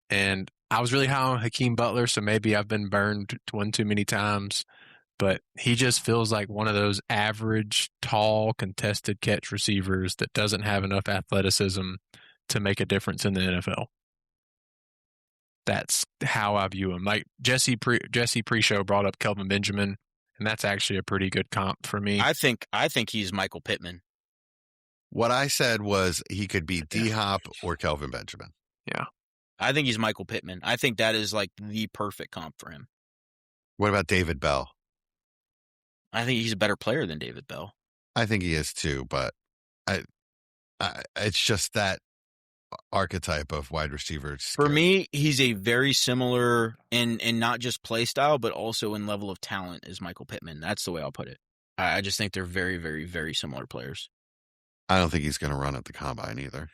And I was really high on Hakeem Butler, so maybe I've been burned one too many times. But he just feels like one of those average, tall, contested catch receivers that doesn't have enough athleticism to make a difference in the NFL. That's how I view him. Like Jesse pre-show brought up Kelvin Benjamin, and that's actually a pretty good comp for me. I think he's Michael Pittman. What I said was he could be D-Hop or Kelvin Benjamin. Yeah. I think he's Michael Pittman. I think that is like the perfect comp for him. What about David Bell? I think he's a better player than David Bell. I think he is too, but it's just that archetype of wide receiver. For me, he's a very similar in not just play style, but also in level of talent as Michael Pittman. That's the way I'll put it. I just think they're very, very, very similar players. I don't think he's going to run at the combine either.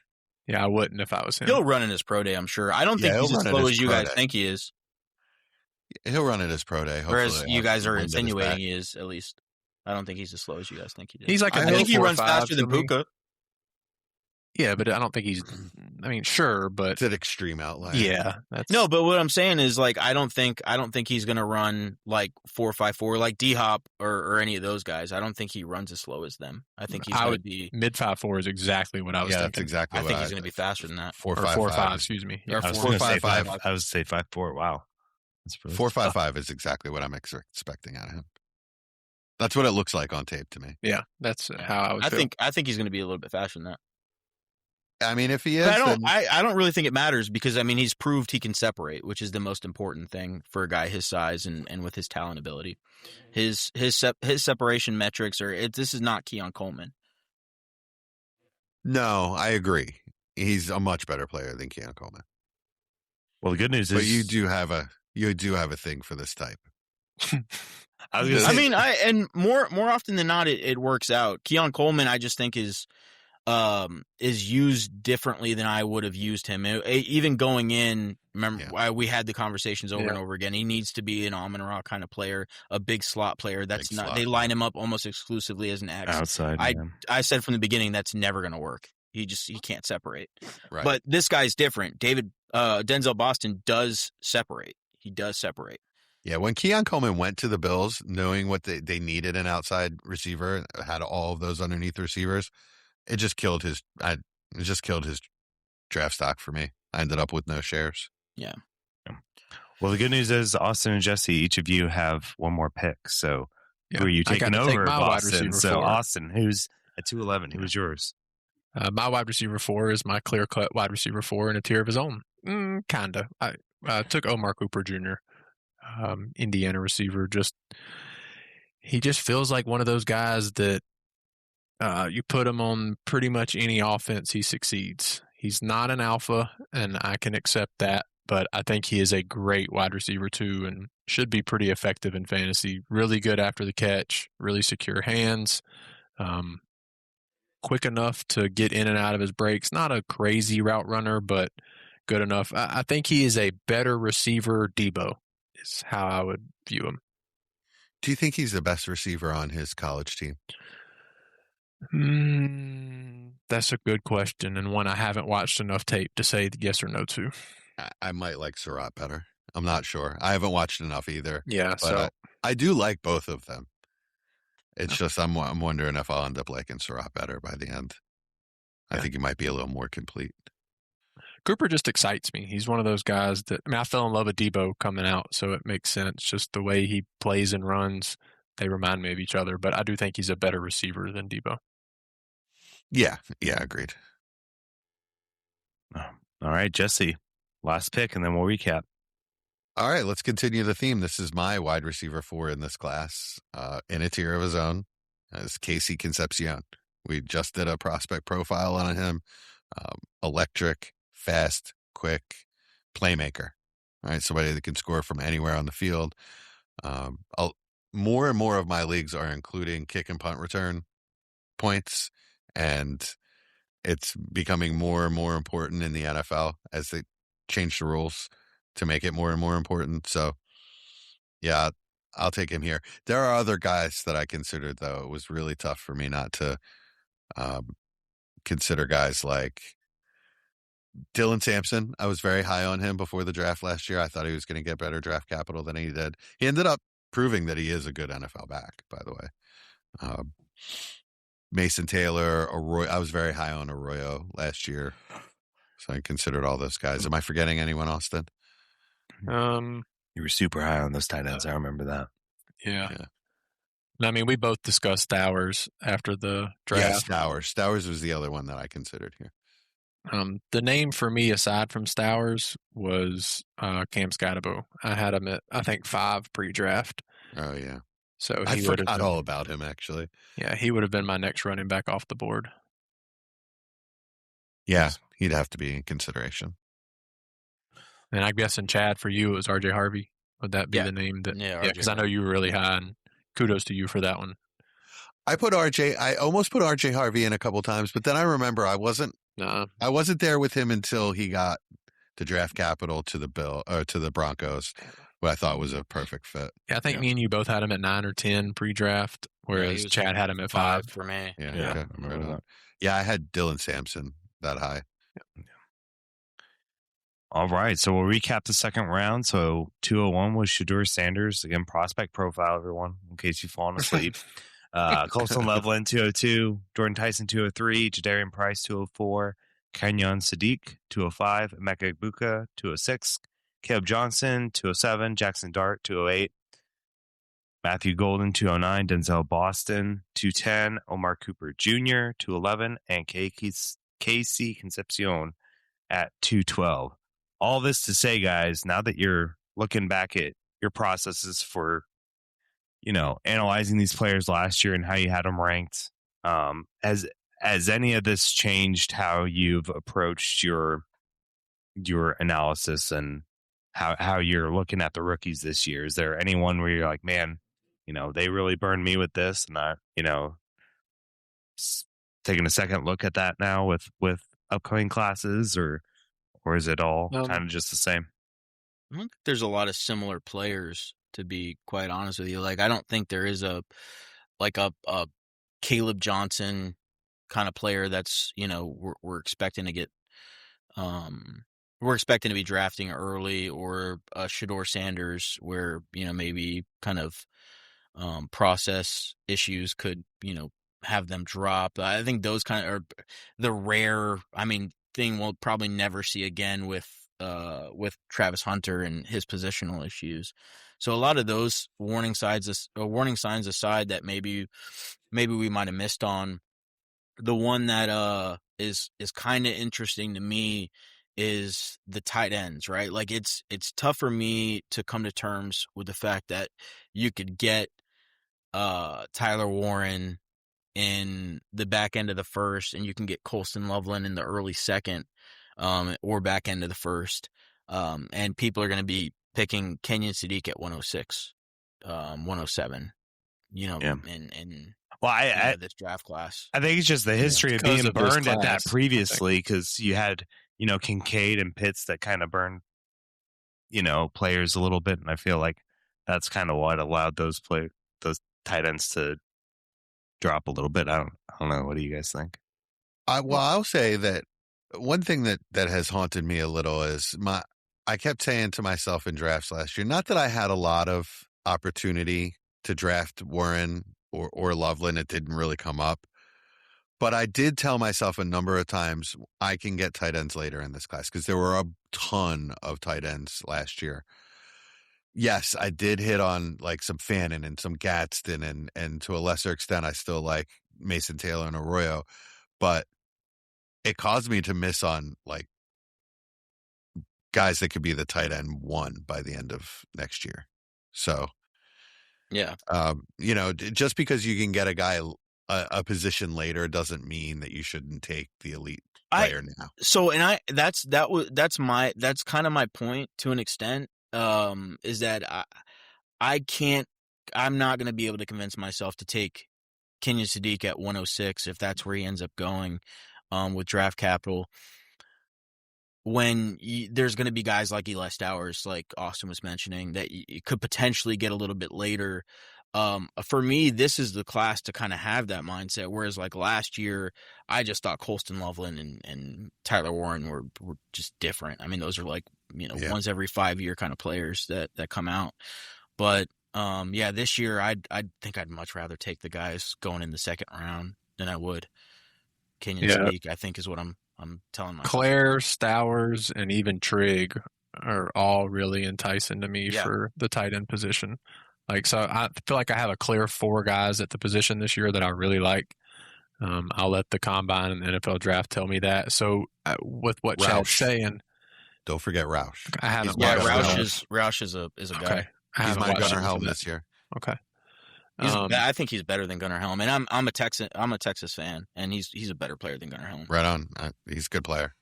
Yeah, I wouldn't if I was him. He'll run in his pro day, I'm sure. I don't think Yeah, he's he'll as run in slow his as you pro guys day. think he is. He'll run at his pro day. Or as hopefully you guys have are the wind at his insinuating back. he is, at least. I don't think he's as slow as you guys think he is. He's like a I think he runs 4.5 faster than to me. Puka. Yeah, but I don't think he's. I mean, sure, but It's an extreme outlier. yeah, that's No, but what I'm saying is like I don't think he's gonna run like 4.54 like D Hop or any of those guys. I don't think he runs as slow as them. I think he's gonna be mid 5.4 is exactly what I was Yeah, thinking. that's exactly I what think he's gonna be faster than that. 4.55. 4.5, excuse me. Or Yeah. I was 4.55. going to say 5.4. Wow. That's really 4.55 is exactly what I'm expecting out of him. That's what it looks like on tape to me. Yeah, that's how I would feel. I think he's gonna be a little bit faster than that. I mean, if he is, But then I don't really think it matters because I mean he's proved he can separate, which is the most important thing for a guy his size and with his talent ability. His separation metrics this is not Keon Coleman. no, I agree. He's a much better player than Keon Coleman. Well, the good news But is you do have a thing for this type. I was going to I say, mean, and more often than not, it works out. Keon Coleman, I just think is used differently than I would have used him. Even going in, remember why we had the conversations over and over again. He needs to be an Amon-Ra kind of player, a big slot player. That's not. They line him up almost exclusively as an X. outside. I said from the beginning that's never going to work. He can't separate. Right. But this guy's different. Denzel Boston does separate. He does separate. Yeah, when Keon Coleman went to the Bills, knowing what they needed an outside receiver, had all of those underneath receivers, it just killed his draft stock for me. I ended up with no shares. Yeah. Well, the good news is Austin and Jesse, each of you have one more pick. So Yeah. who are you I taking gotta take over, my wide Austin? receiver So 4. Austin, who's at 211? Who's yours? My wide receiver 4 is my clear-cut wide receiver 4 in a tier of his own. Kinda. I took Omar Cooper Jr., Indiana receiver. He just feels like one of those guys that you put him on pretty much any offense, he succeeds. He's not an alpha, and I can accept that, but I think he is a great wide receiver too, and should be pretty effective in fantasy. Really good after the catch, really secure hands. Quick enough to get in and out of his breaks. Not a crazy route runner, but good enough. I think he is a better receiver. Debo is how I would view him. Do you think he's the best receiver on his college team? That's a good question, and one I haven't watched enough tape to say yes or no to. I might like Surratt better. I'm not sure. I haven't watched enough either. Yeah, But so I do like both of them. It's just I'm wondering if I'll end up liking Surratt better by the end. I think he might be a little more complete. Cooper just excites me. He's one of those guys that, I fell in love with Debo coming out, so it makes sense. Just the way he plays and runs, they remind me of each other, but I do think he's a better receiver than Debo. Yeah, agreed. All right, Jesse, last pick, and then we'll recap. All right, let's continue the theme. This is my wide receiver 4 in this class, in a tier of his own, as Casey Concepcion. We just did a prospect profile on him. Electric, fast, quick, playmaker. All right, somebody that can score from anywhere on the field. More and more of my leagues are including kick and punt return points, and it's becoming more and more important in the NFL as they change the rules to make it more and more important. So, yeah, I'll take him here. There are other guys that I considered, though. It was really tough for me not to consider guys like Dylan Sampson. I was very high on him before the draft last year. I thought he was going to get better draft capital than he did. He ended up proving that he is a good NFL back, by the way. Mason Taylor, Arroyo. I was very high on Arroyo last year. So I considered all those guys. Am I forgetting anyone, Austin? You were super high on those tight ends. I remember that. Yeah. We both discussed Stowers after the draft. Yeah, Stowers was the other one that I considered here. The name for me, aside from Stowers, was Cam Scotabo. I had him at, I think, 5 pre-draft. Oh, yeah. So I he would forgot have all about him, actually. Yeah, he would have been my next running back off the board. Yeah, he'd have to be in consideration. And I guess in Chad, for you, it was RJ Harvey. Would that be the name? Yeah, because I know you were really high, and kudos to you for that one. I almost put RJ Harvey in a couple times, but then I remember I wasn't there with him until he got the draft capital to the Broncos, what I thought was a perfect fit. Yeah, I think me and you both had him at 9 or 10 pre-draft, whereas Chad had him at 5 for me. Yeah. Okay. Right on. Yeah, I had Dylan Sampson that high. All right, so we'll recap the second round. So 201 was Shedeur Sanders. Again, prospect profile, everyone, in case you've fallen asleep. Colson Loveland, 202. Jordan Tyson, 203. Jadarian Price, 204. Kenyon Sadiq, 205. Emeka Egbuka, 206. Caleb Johnson, 207. Jackson Dart, 208. Matthew Golden, 209. Denzel Boston, 210. Omar Cooper Jr., 211. And Casey Concepcion at 212. All this to say, guys, now that you're looking back at your processes for, analyzing these players last year and how you had them ranked, has any of this changed how you've approached your analysis and how you're looking at the rookies this year? Is there anyone where you're like, man, they really burned me with this, and I, taking a second look at that now with upcoming classes, or is it all kind of just the same? I think there's a lot of similar players, to be quite honest with you. Like, I don't think there is a Caleb Johnson kind of player that's, we're expecting to get, we're expecting to be drafting early, or Shedeur Sanders, where, maybe kind of process issues could, have them drop. I think those kind of are the rare, thing we'll probably never see again with Travis Hunter and his positional issues. So a lot of those warning signs aside that maybe we might have missed on, the one that is kind of interesting to me is the tight ends, right? Like, it's tough for me to come to terms with the fact that you could get Tyler Warren in the back end of the first, and you can get Colston Loveland in the early second, or back end of the first. And people are going to be picking Kenyon Sadiq at 106, 107, in this draft class. I think it's just the history of being burned at that previously, because you had, Kincaid and Pitts that kind of burned, players a little bit. And I feel like that's kind of what allowed those tight ends to drop a little bit. I don't know. What do you guys think? I'll say that one thing that has haunted me a little is I kept saying to myself in drafts last year, not that I had a lot of opportunity to draft Warren or Loveland, it didn't really come up, but I did tell myself a number of times I can get tight ends later in this class, because there were a ton of tight ends last year. Yes, I did hit on like some Fannin and some Gadsden, and to a lesser extent, I still like Mason Taylor and Arroyo, but it caused me to miss on like guys that could be the tight end one by the end of next year. So, yeah, just because you can get a guy a position later doesn't mean that you shouldn't take the elite player now. So, and that's kind of my point to an extent. Is that I'm not going to be able to convince myself to take Kenyon Sadiq at 106 if that's where he ends up going with draft capital, when there's going to be guys like Eli Stowers, like Austin was mentioning, that you could potentially get a little bit later. For me, this is the class to kind of have that mindset, whereas like last year, I just thought Colston Loveland and Tyler Warren were just different. I mean, those are like, once every 5 year kind of players that come out. But this year, I think I'd much rather take the guys going in the second round than I would Kenyon Sadiq, I think, is what I'm telling myself. Claire, Stowers, and even Trigg are all really enticing to me for the tight end position. Like, so I feel like I have a clear 4 guys at the position this year that I really like. I'll let the combine and the NFL draft tell me that. So with what Chad's saying, don't forget Roush. I haven't. Roush is a guy. Okay. He's my Gunnar Helm this year. Okay. I think he's better than Gunnar Helm, and I'm a Texas fan, and he's a better player than Gunnar Helm. Right on. He's a good player.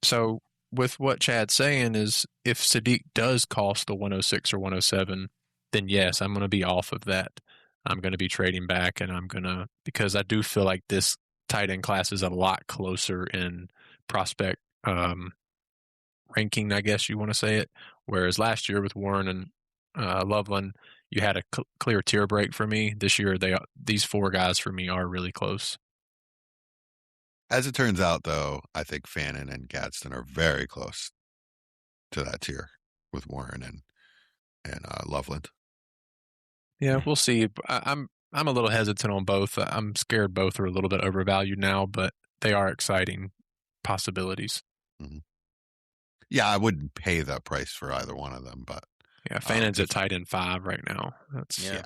So with what Chad's saying is, if Sadiq does cost the 106 or 107, then yes, I'm going to be off of that. I'm going to be trading back, and because I do feel like this tight end class is a lot closer in prospect ranking, I guess you want to say it. Whereas last year with Warren and Loveland, you had a clear tier break for me. This year, these 4 guys for me are really close. As it turns out, though, I think Fannin and Gadsden are very close to that tier with Warren and Loveland. Yeah, we'll see. I'm a little hesitant on both. I'm scared both are a little bit overvalued now, but they are exciting possibilities. Mm-hmm. Yeah, I wouldn't pay that price for either one of them, but yeah, Fannin's at tight end 5 right now. Yeah,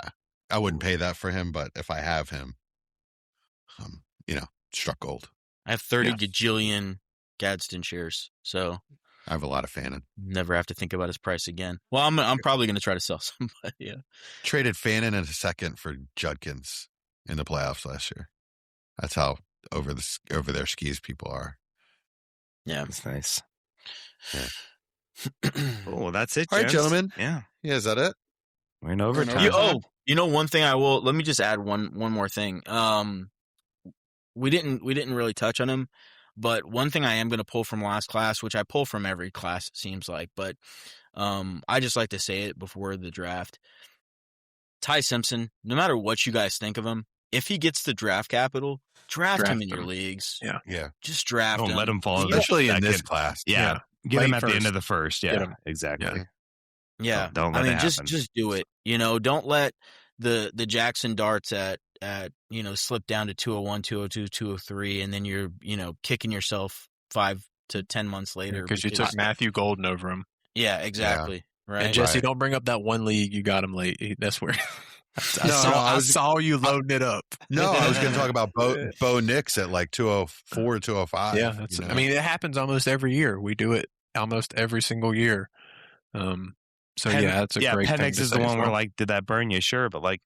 I wouldn't pay that for him, but if I have him, struck gold. I have 30 gajillion Gadsden shares, so I have a lot of Fannin. Never have to think about his price again. Well, I'm probably going to try to sell some, but yeah. Traded Fannin in a second for Judkins in the playoffs last year. That's how over their skis people are. Yeah, that's nice. Yeah. Well, that's it. All right, gentlemen. Yeah. Is that it? We're in overtime. One thing I will. Let me just add one more thing. We didn't really touch on him, but one thing I am going to pull from last class, which I pull from every class, it seems like, but I just like to say it before the draft. Ty Simpson, no matter what you guys think of him, if he gets the draft capital, draft him in your leagues. Yeah. Just draft him. Don't let him fall. Especially in this class. Yeah. Get him at the end of the first. Yeah, exactly. Yeah. Don't let it happen. Just do it. Don't let the Jackson darts at slip down to 201, 202, 203, and then you're, kicking yourself 5 to 10 months later. Because you took Matthew Golden over him. Yeah, exactly. Yeah. Right. And Jesse, don't bring up that one league you got him late. That's where I saw you loading it up. No, I was going to talk about Bo Nix at like 204, 205. Yeah, I mean, it happens almost every year. We do it almost every single year. That's a great thing. Penix is the one where did that burn you? Sure, but it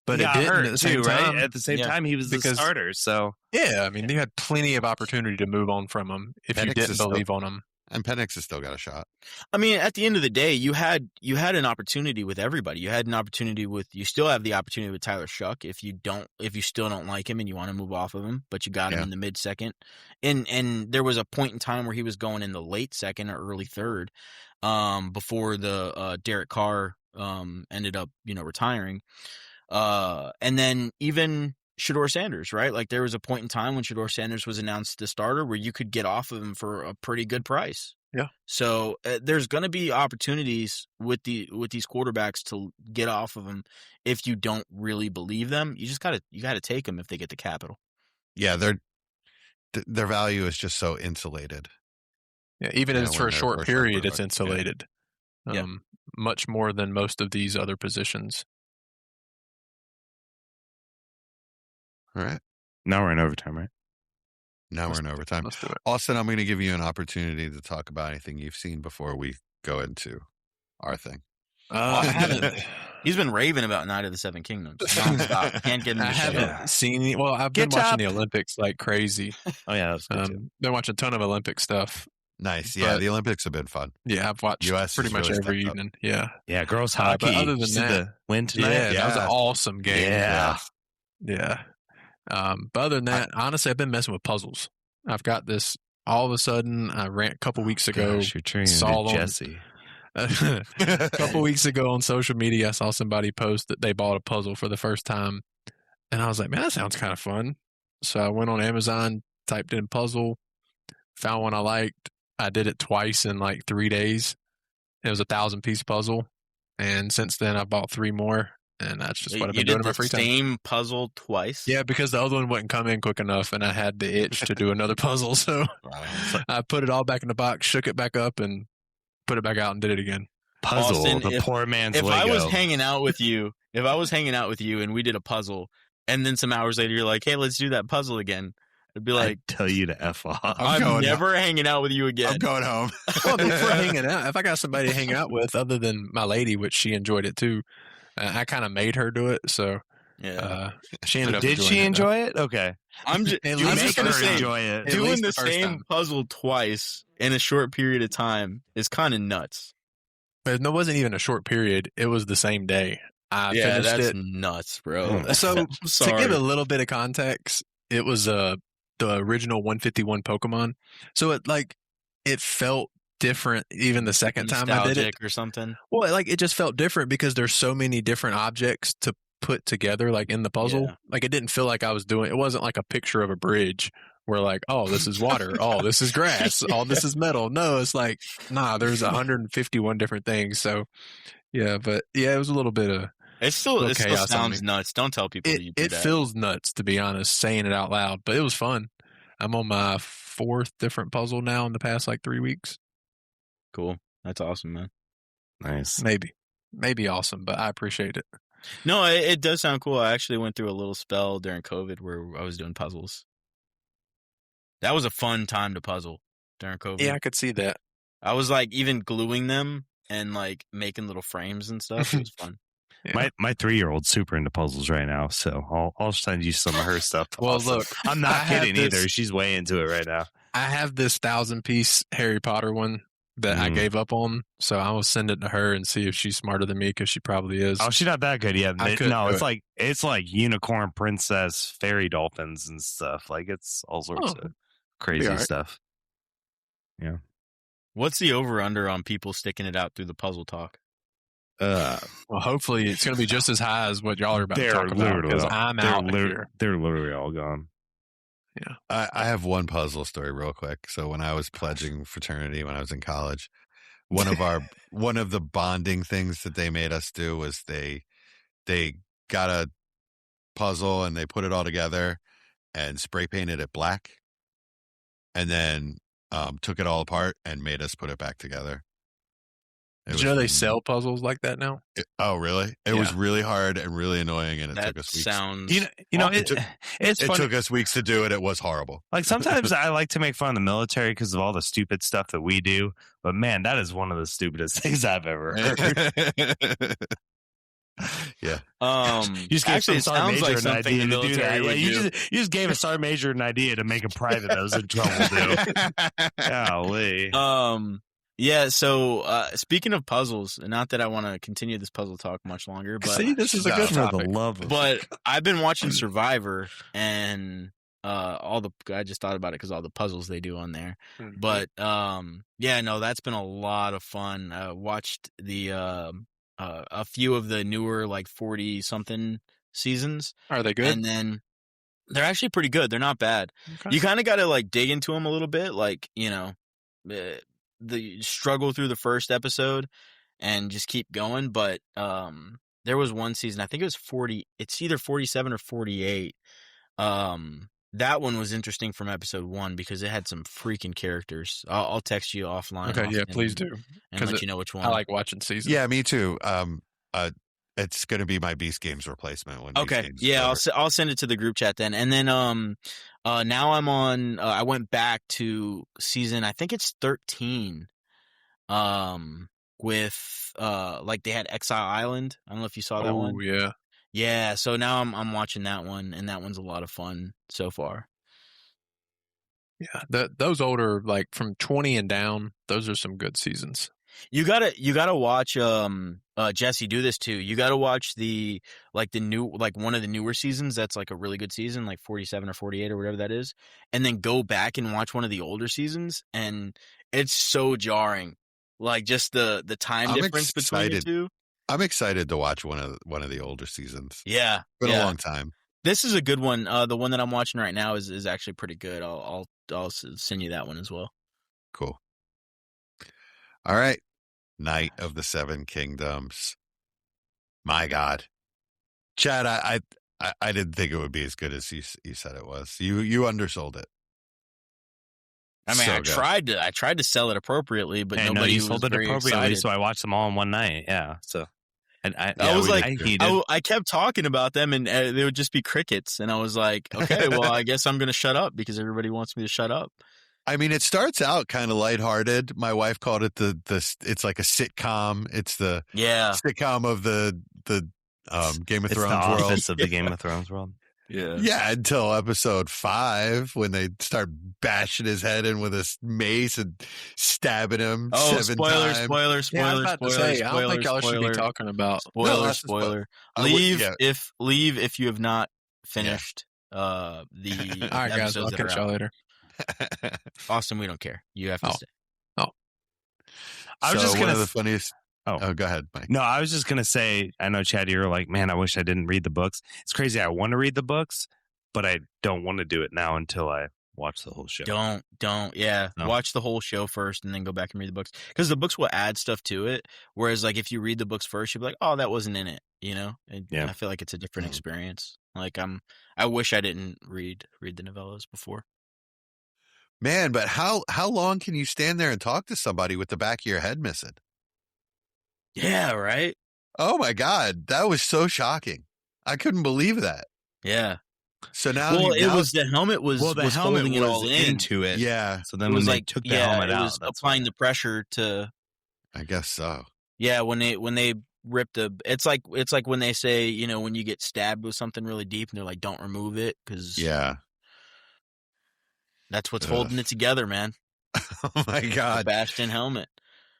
didn't at the same time. Right? At the same time, he was the starter. So yeah, I mean, you had plenty of opportunity to move on from him if you didn't believe on him. And Penix has still got a shot. I mean, at the end of the day, you had an opportunity with everybody. You had an opportunity you still have the opportunity with Tyler Shuck if you still don't like him and you want to move off of him, but you got him in the mid second. And there was a point in time where he was going in the late second or early third, before the Derek Carr ended up retiring. And then even Shedeur Sanders, right? Like there was a point in time when Shedeur Sanders was announced the starter where you could get off of him for a pretty good price. Yeah. So there's going to be opportunities with these quarterbacks to get off of them if you don't really believe them. You just got to take them if they get the capital. Yeah, their value is just so insulated. Yeah, even if it's for a short period, it's insulated. Yeah. Much more than most of these other positions. All right. Now we're in overtime, right? We're in overtime. Let's do it. Austin, I'm going to give you an opportunity to talk about anything you've seen before we go into our thing. I haven't. He's been raving about Night of the Seven Kingdoms. Nonstop. Can't get him to I haven't seen it. Well, I've been watching the Olympics like crazy. Oh, yeah. That's good too. Been watching a ton of Olympic stuff. Nice. Yeah, the Olympics have been fun. Yeah, I've watched US pretty much really every evening. Yeah. Yeah, girls hockey. But other than that, the win tonight. that was an awesome game. Yeah. But other than that, honestly, I've been messing with puzzles. I've got this. All of a sudden, I ran a couple weeks ago. Gosh, you're turning into Jesse. A couple weeks ago on social media, I saw somebody post that they bought a puzzle for the first time, and I was like, "Man, that sounds kind of fun." So I went on Amazon, typed in puzzle, found one I liked. I did it twice in like 3 days. It was a 1,000-piece puzzle, and since then I bought 3 more. And that's just what I've been doing in my free time. You did the same puzzle twice? Yeah, because the other one wouldn't come in quick enough, and I had the itch to do another puzzle. So I put it all back in the box, shook it back up, and put it back out and did it again. Puzzle, Austin, the poor man's Lego. If I was hanging out with you and we did a puzzle, and then some hours later you're like, hey, let's do that puzzle again, I'd be like, I'd tell you to F off. I'm never hanging out with you again. I'm going home. Well, if we're hanging out, if I got somebody to hang out with other than my lady, which she enjoyed it too, I kind of made her do it, so she ended up. Did she enjoy it? Okay, I'm just gonna say, enjoy it. Doing the same puzzle twice in a short period of time is kind of nuts. But it wasn't even a short period; it was the same day. I finished that's it. nuts, bro. So to give a little bit of context, it was the original 151 Pokemon. So it felt different even the second time I did it or something. Well, it just felt different because there's so many different objects to put together, like in the puzzle. Yeah. Like it didn't feel like I was doing. It wasn't like a picture of a bridge where like, oh, this is water. Oh, this is grass. Oh, this is metal. No, it's like, nah, there's 151 different things. So yeah, but yeah, it was a little bit of. It still chaos on sounds me. nuts. Don't tell people you do It that. feels nuts, to be honest, saying it out loud, but it was fun. I'm on my 4th different puzzle now in the past like 3 weeks. Cool. That's awesome, man. Nice. Maybe awesome, but I appreciate it. No, it does sound cool. I actually went through a little spell during COVID where I was doing puzzles. That was a fun time to puzzle during COVID. Yeah, I could see that. I was like even gluing them and like making little frames and stuff. It was fun. Yeah. My 3-year-old's super into puzzles right now, so I'll send you some of her stuff. Well, also. look, I'm I not have kidding this- either. She's way into it right now. I have this 1,000-piece Harry Potter one that I gave up on, so I will send it to her and see if she's smarter than me, because she probably is. Oh, she's not that good yet. I couldn't No, do it's like unicorn princess, fairy dolphins and stuff. Like it's all sorts of crazy alright. stuff. Yeah. What's the over under on people sticking it out through the puzzle talk? Well, hopefully it's going to be just as high as what y'all are about to talk about, because I'm out here. They're literally all gone. Yeah. I have one puzzle story real quick. So when I was pledging fraternity when I was in college, one of the bonding things that they made us do was they got a puzzle and they put it all together and spray painted it black, and then took it all apart and made us put it back together. Did you know they sell puzzles like that now? Oh, really? It was really hard and really annoying, and it That took us weeks. sounds. It's It funny. took us weeks to do it. It was horrible. Like sometimes I like to make fun of the military because of all the stupid stuff that we do, but man, that is one of the stupidest things I've ever heard. Yeah. You just gave Actually, some it sounds sergeant like major an something idea the to do that. military Yeah, would you do. you just gave a sergeant major an idea to make a private that was in trouble, dude. Golly. Yeah, so speaking of puzzles, and not that I want to continue this puzzle talk much longer, but See, this is a good For the topic. love of but I've been watching Survivor, and I just thought about it because all the puzzles they do on there. Mhm. But yeah, no, that's been a lot of fun. Watched the a few of the newer like 40 something seasons, Are they good? and then they're actually pretty good. They're not bad. Okay. You kind of got to like dig into them a little bit, like the struggle through the first episode and just keep going. But there was one season, I think it was 40. It's either 47 or 48. That one was interesting from episode 1 because it had some freaking characters. I'll text you offline. Okay, yeah, please do. and 'cause let you know which one. I like watching seasons. Yeah, me too. It's going to be my Beast Games replacement. When Beast Okay, Games is yeah, over. I'll send it to the group chat then. And then now I'm on. I went back to season. I think it's 13. With like they had Exile Island. I don't know if you saw that one. Oh, yeah. Yeah, so now I'm watching that one, and that one's a lot of fun so far. Yeah. Those older, like from 20 and down, those are some good seasons. You gotta watch Jesse, do this too. You gotta watch the new one of the newer seasons that's like a really good season, like 47 or 48 or whatever that is, and then go back and watch one of the older seasons, and it's so jarring. Like just the time I'm difference between the excited. two. I'm excited to watch one of the older seasons. Yeah. Been yeah. a long time. This is a good one. The one that I'm watching right now is actually pretty good. I'll send you that one as well. Cool. All right. Knight of the Seven Kingdoms. My God. Chad, I didn't think it would be as good as you said it was. You undersold it. I mean, So I tried to sell it appropriately, but Hey, nobody you was sold it very appropriately, excited. so I watched them all in one night. Yeah, so and I was like, heated. I kept talking about them, and they would just be crickets. And I was like, okay, well, I guess I'm going to shut up because everybody wants me to shut up. I mean, it starts out kind of lighthearted. My wife called it it's like a sitcom. It's the sitcom of the Game of It's the Thrones world. office of the Game of Thrones world. Yeah, until episode 5 when they start bashing his head in with a mace and stabbing him Oh, 7 spoiler, times. spoiler, Yeah, I was spoiler, about to spoiler, say, I don't think y'all should be talking about. spoiler, that's a spoiler. spoiler. I would- Leave yeah. if you have not finished the All right, guys, episodes I'll that are catch y'all out. later. Austin, we don't care. You have to Oh. stay. I was just one gonna of the funniest. Oh, go ahead, Mike. No, I was just going to say, I know, Chad, you're like, man, I wish I didn't read the books. It's crazy. I want to read the books, but I don't want to do it now until I watch the whole show. Don't. Yeah. No. Watch the whole show first and then go back and read the books. Because the books will add stuff to it. Whereas, like, if you read the books first, you'll be like, oh, that wasn't in it. You know? Yeah. I feel like it's a different experience. Like, I wish I didn't read the novellas before. Man, but how long can you stand there and talk to somebody with the back of your head missing? Yeah, right? Oh my God, that was so shocking. I couldn't believe that. Yeah. So now, Well, it was the helmet was the helmet holding it was all in. into it. Yeah, So then It when was they like took the helmet it out, was that's applying why. the pressure to. I guess so. Yeah, when they rip it's like when they say, you know, when you get stabbed with something really deep and they're like, don't remove it because Yeah. that's what's holding it together, man. Oh my The God. Bastion helmet.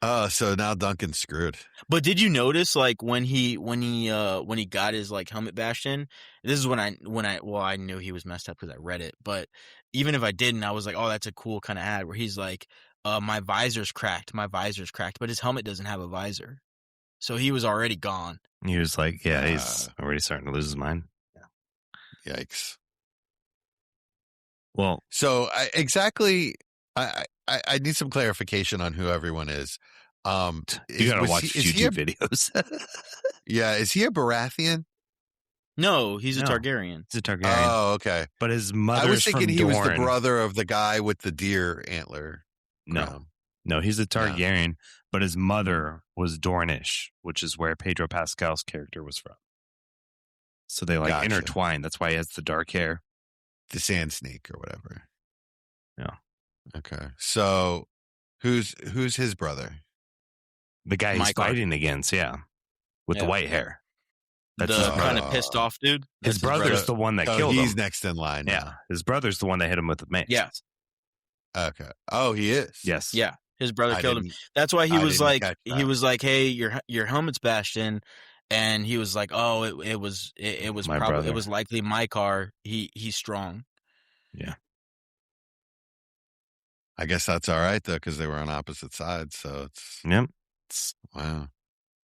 Oh, so now Duncan's screwed. But did you notice, like, when he got his like helmet Bastion? This is when I knew he was messed up because I read it. But even if I didn't, I was like, oh, that's a cool kind of ad where he's like, my visor's cracked, but his helmet doesn't have a visor, so he was already gone. He was like, yeah, he's already starting to lose his mind. Yikes. Well, So I need some clarification on who everyone is. you got to watch YouTube videos. Yeah, is he a Baratheon? No, he's a No. Targaryen. He's a Targaryen. Oh, okay. But his mother's I was thinking from he was the Dorne. brother of the guy with the deer antler. No. crown. No, he's a Targaryen, but his mother was Dornish, which is where Pedro Pascal's character was from. So they like Gotcha. intertwine. That's why he has the dark hair. The Sand Snake or whatever. Yeah. Okay. So who's his brother? The guy he's Mycart. fighting against, with the Yeah. white hair. That's The his kind brother. of pissed off dude. His That's brother's the one that So killed he's him. next in line. Yeah, now. his brother's the one that hit him with the mace. Yeah. Okay. Oh, he is. Yes. Yeah, his brother I killed him. didn't- That's why he I was didn't like, catch that. hey, your helmet's Bastion, and he was like, oh, it was My probably brother. it was likely my car. He's strong. I guess that's all right though, because they were on opposite sides. So it's Yep. wow,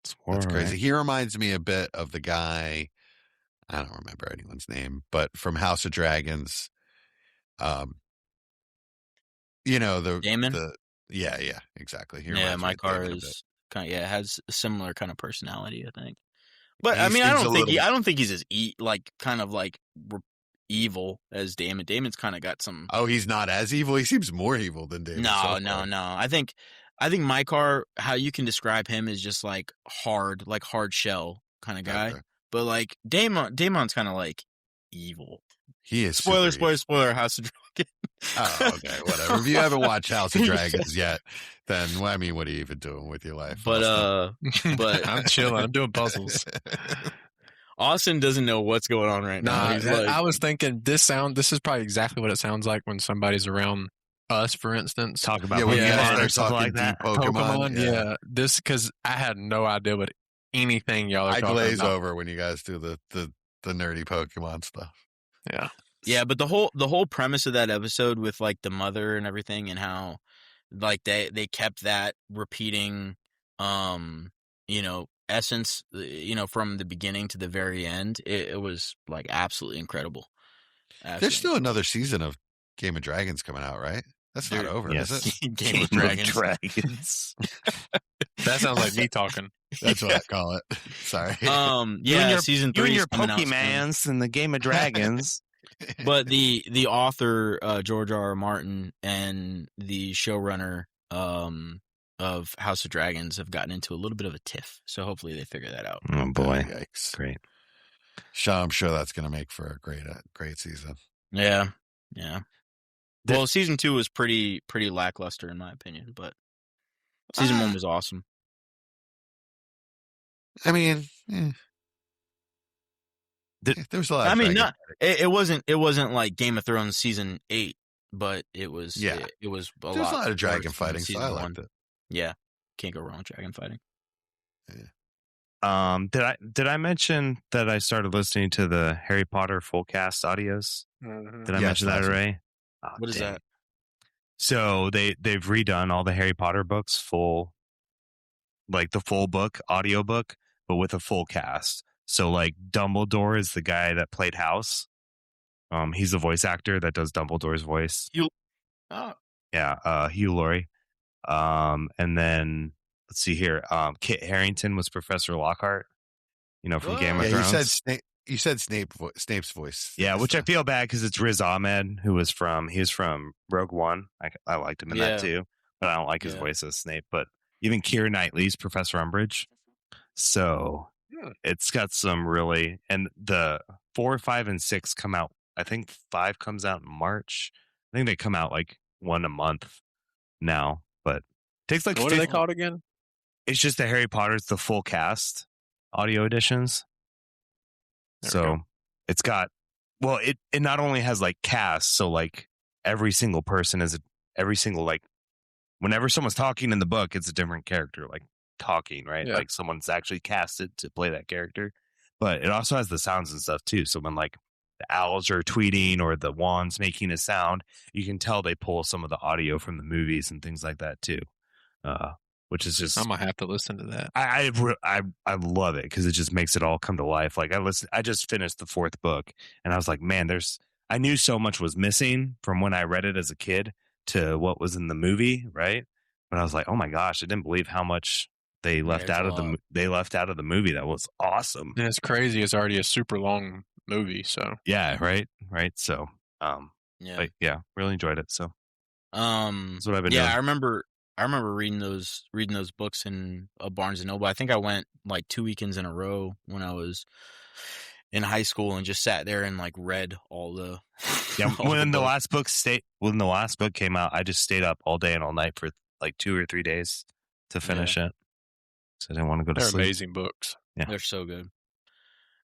It's war, that's crazy. right? He reminds me a bit of the guy. I don't remember anyone's name, but from House of Dragons. Daemon? Yeah, exactly. He Yeah, reminds me my of car Daemon a bit. is kind of has a similar kind of personality, I think. But He I mean, I seems a don't think little- I don't think he's as evil as Daemon. Damon's kind of got some. Oh, he's not as evil. He seems more evil than Daemon. No. so far. I think my car. How you can describe him is just like hard shell kind of guy. Okay. But like Damon's kind of like evil. He is. Spoiler, super spoiler. House of Dragon. Oh, okay, whatever. If you haven't watched House of Dragons yet, then I mean, what are you even doing with your life? But I'm chilling. I'm doing puzzles. Austin doesn't know what's going on right now. Nah, He's like, I was thinking this is probably exactly what it sounds like when somebody's around us, for instance. Talk about yeah, when you Yeah, guys Pokemon or start something talking like that. Pokemon, yeah. This because I had no idea what anything y'all are I talking glaze about. over when you guys do the nerdy Pokemon stuff. Yeah. Yeah, but the whole premise of that episode with like the mother and everything, and how like they kept that repeating, essence, from the beginning to the very end. It was like absolutely incredible. There's still another season of Game of Dragons coming out, right? That's not over, Yes. is it? Game of Dragons. That sounds like me talking. That's what I call it. Sorry. Yeah, season You 3 and is your coming out soon. Pokemans and the Game of Dragons. But the author George R. R. Martin and the showrunner of House of Dragons have gotten into a little bit of a tiff. So hopefully they figure that out. Oh boy, Yikes. great. I'm sure that's going to make for a great season. Yeah. Well, season 2 was pretty lackluster in my opinion, but season 1 was awesome. I mean, there was a lot. I of mean, dragon it wasn't like Game of Thrones season 8, but it was it was a There's lot. a lot of dragon worse than fighting, so season I 1. liked it. Yeah, can't go wrong with dragon fighting. Did I mention that I started listening to the Harry Potter full cast audios? Did I Yes, mention that last week. already? Oh, What is dang. that? So they've redone all the Harry Potter books full like the full book, audiobook, but with a full cast. So like Dumbledore is the guy that played House. He's the voice actor that does Dumbledore's voice. Hugh Laurie. And then let's see here. Kit Harington was Professor Lockhart, from Game of Thrones. You said Snape's voice. Yeah, which I feel bad because it's Riz Ahmed, he was from Rogue One. I liked him in that too, but I don't like his voice as Snape. But even Keira Knightley's Professor Umbridge. So it's got some really, and the 4, 5, and 6 come out. I think 5 comes out in March. I think they come out like one a month now, but it takes like. What are they called again? It's just the Harry Potter's the full cast audio editions. So it's got, it not only has like cast, so like every single person like whenever someone's talking in the book, it's a different character like talking, right? Yeah. Like someone's actually casted to play that character. But it also has the sounds and stuff too. So when like the owls are tweeting or the wands making a sound, you can tell they pull some of the audio from the movies and things like that too. Which is just, I'm gonna have to listen to that. I love it because it just makes it all come to life. Like I just finished the 4th book and I was like, man, I knew so much was missing from when I read it as a kid to what was in the movie, right? But I was like, oh my gosh, I didn't believe how much they left out of the movie. That was awesome. And it's crazy. It's already a super long movie, so yeah, right. So, really enjoyed it. So, that's what I've been doing. I remember reading those books in a Barnes and Noble. I think I went like 2 weekends in a row when I was in high school and just sat there and like read all the. Yeah, when the last book came out, I just stayed up all day and all night for like 2 or 3 days to finish it. So I didn't want to go to sleep. They're amazing books. Yeah, they're so good,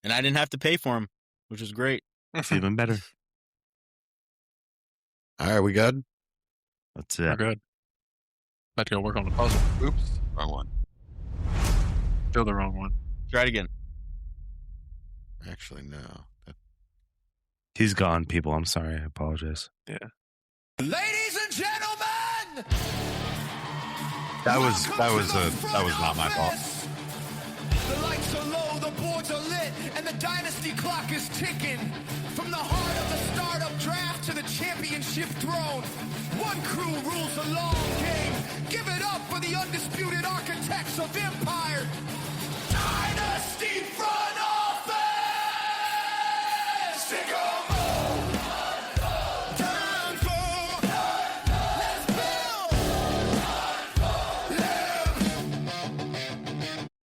and I didn't have to pay for them, which was great. It's even better. All right, we good? That's it. We're good. About to go work on the puzzle. Oops, wrong one. Still the wrong one. Try it again. Actually, no. He's gone, people. I'm sorry. I apologize. Yeah. Ladies and gentlemen, That was not my fault. the lights are low, the boards are lit, and the Dynasty clock is ticking. From the heart of the startup draft to the championship throne, one crew rules the long game. Give it up for the undisputed architects of empire.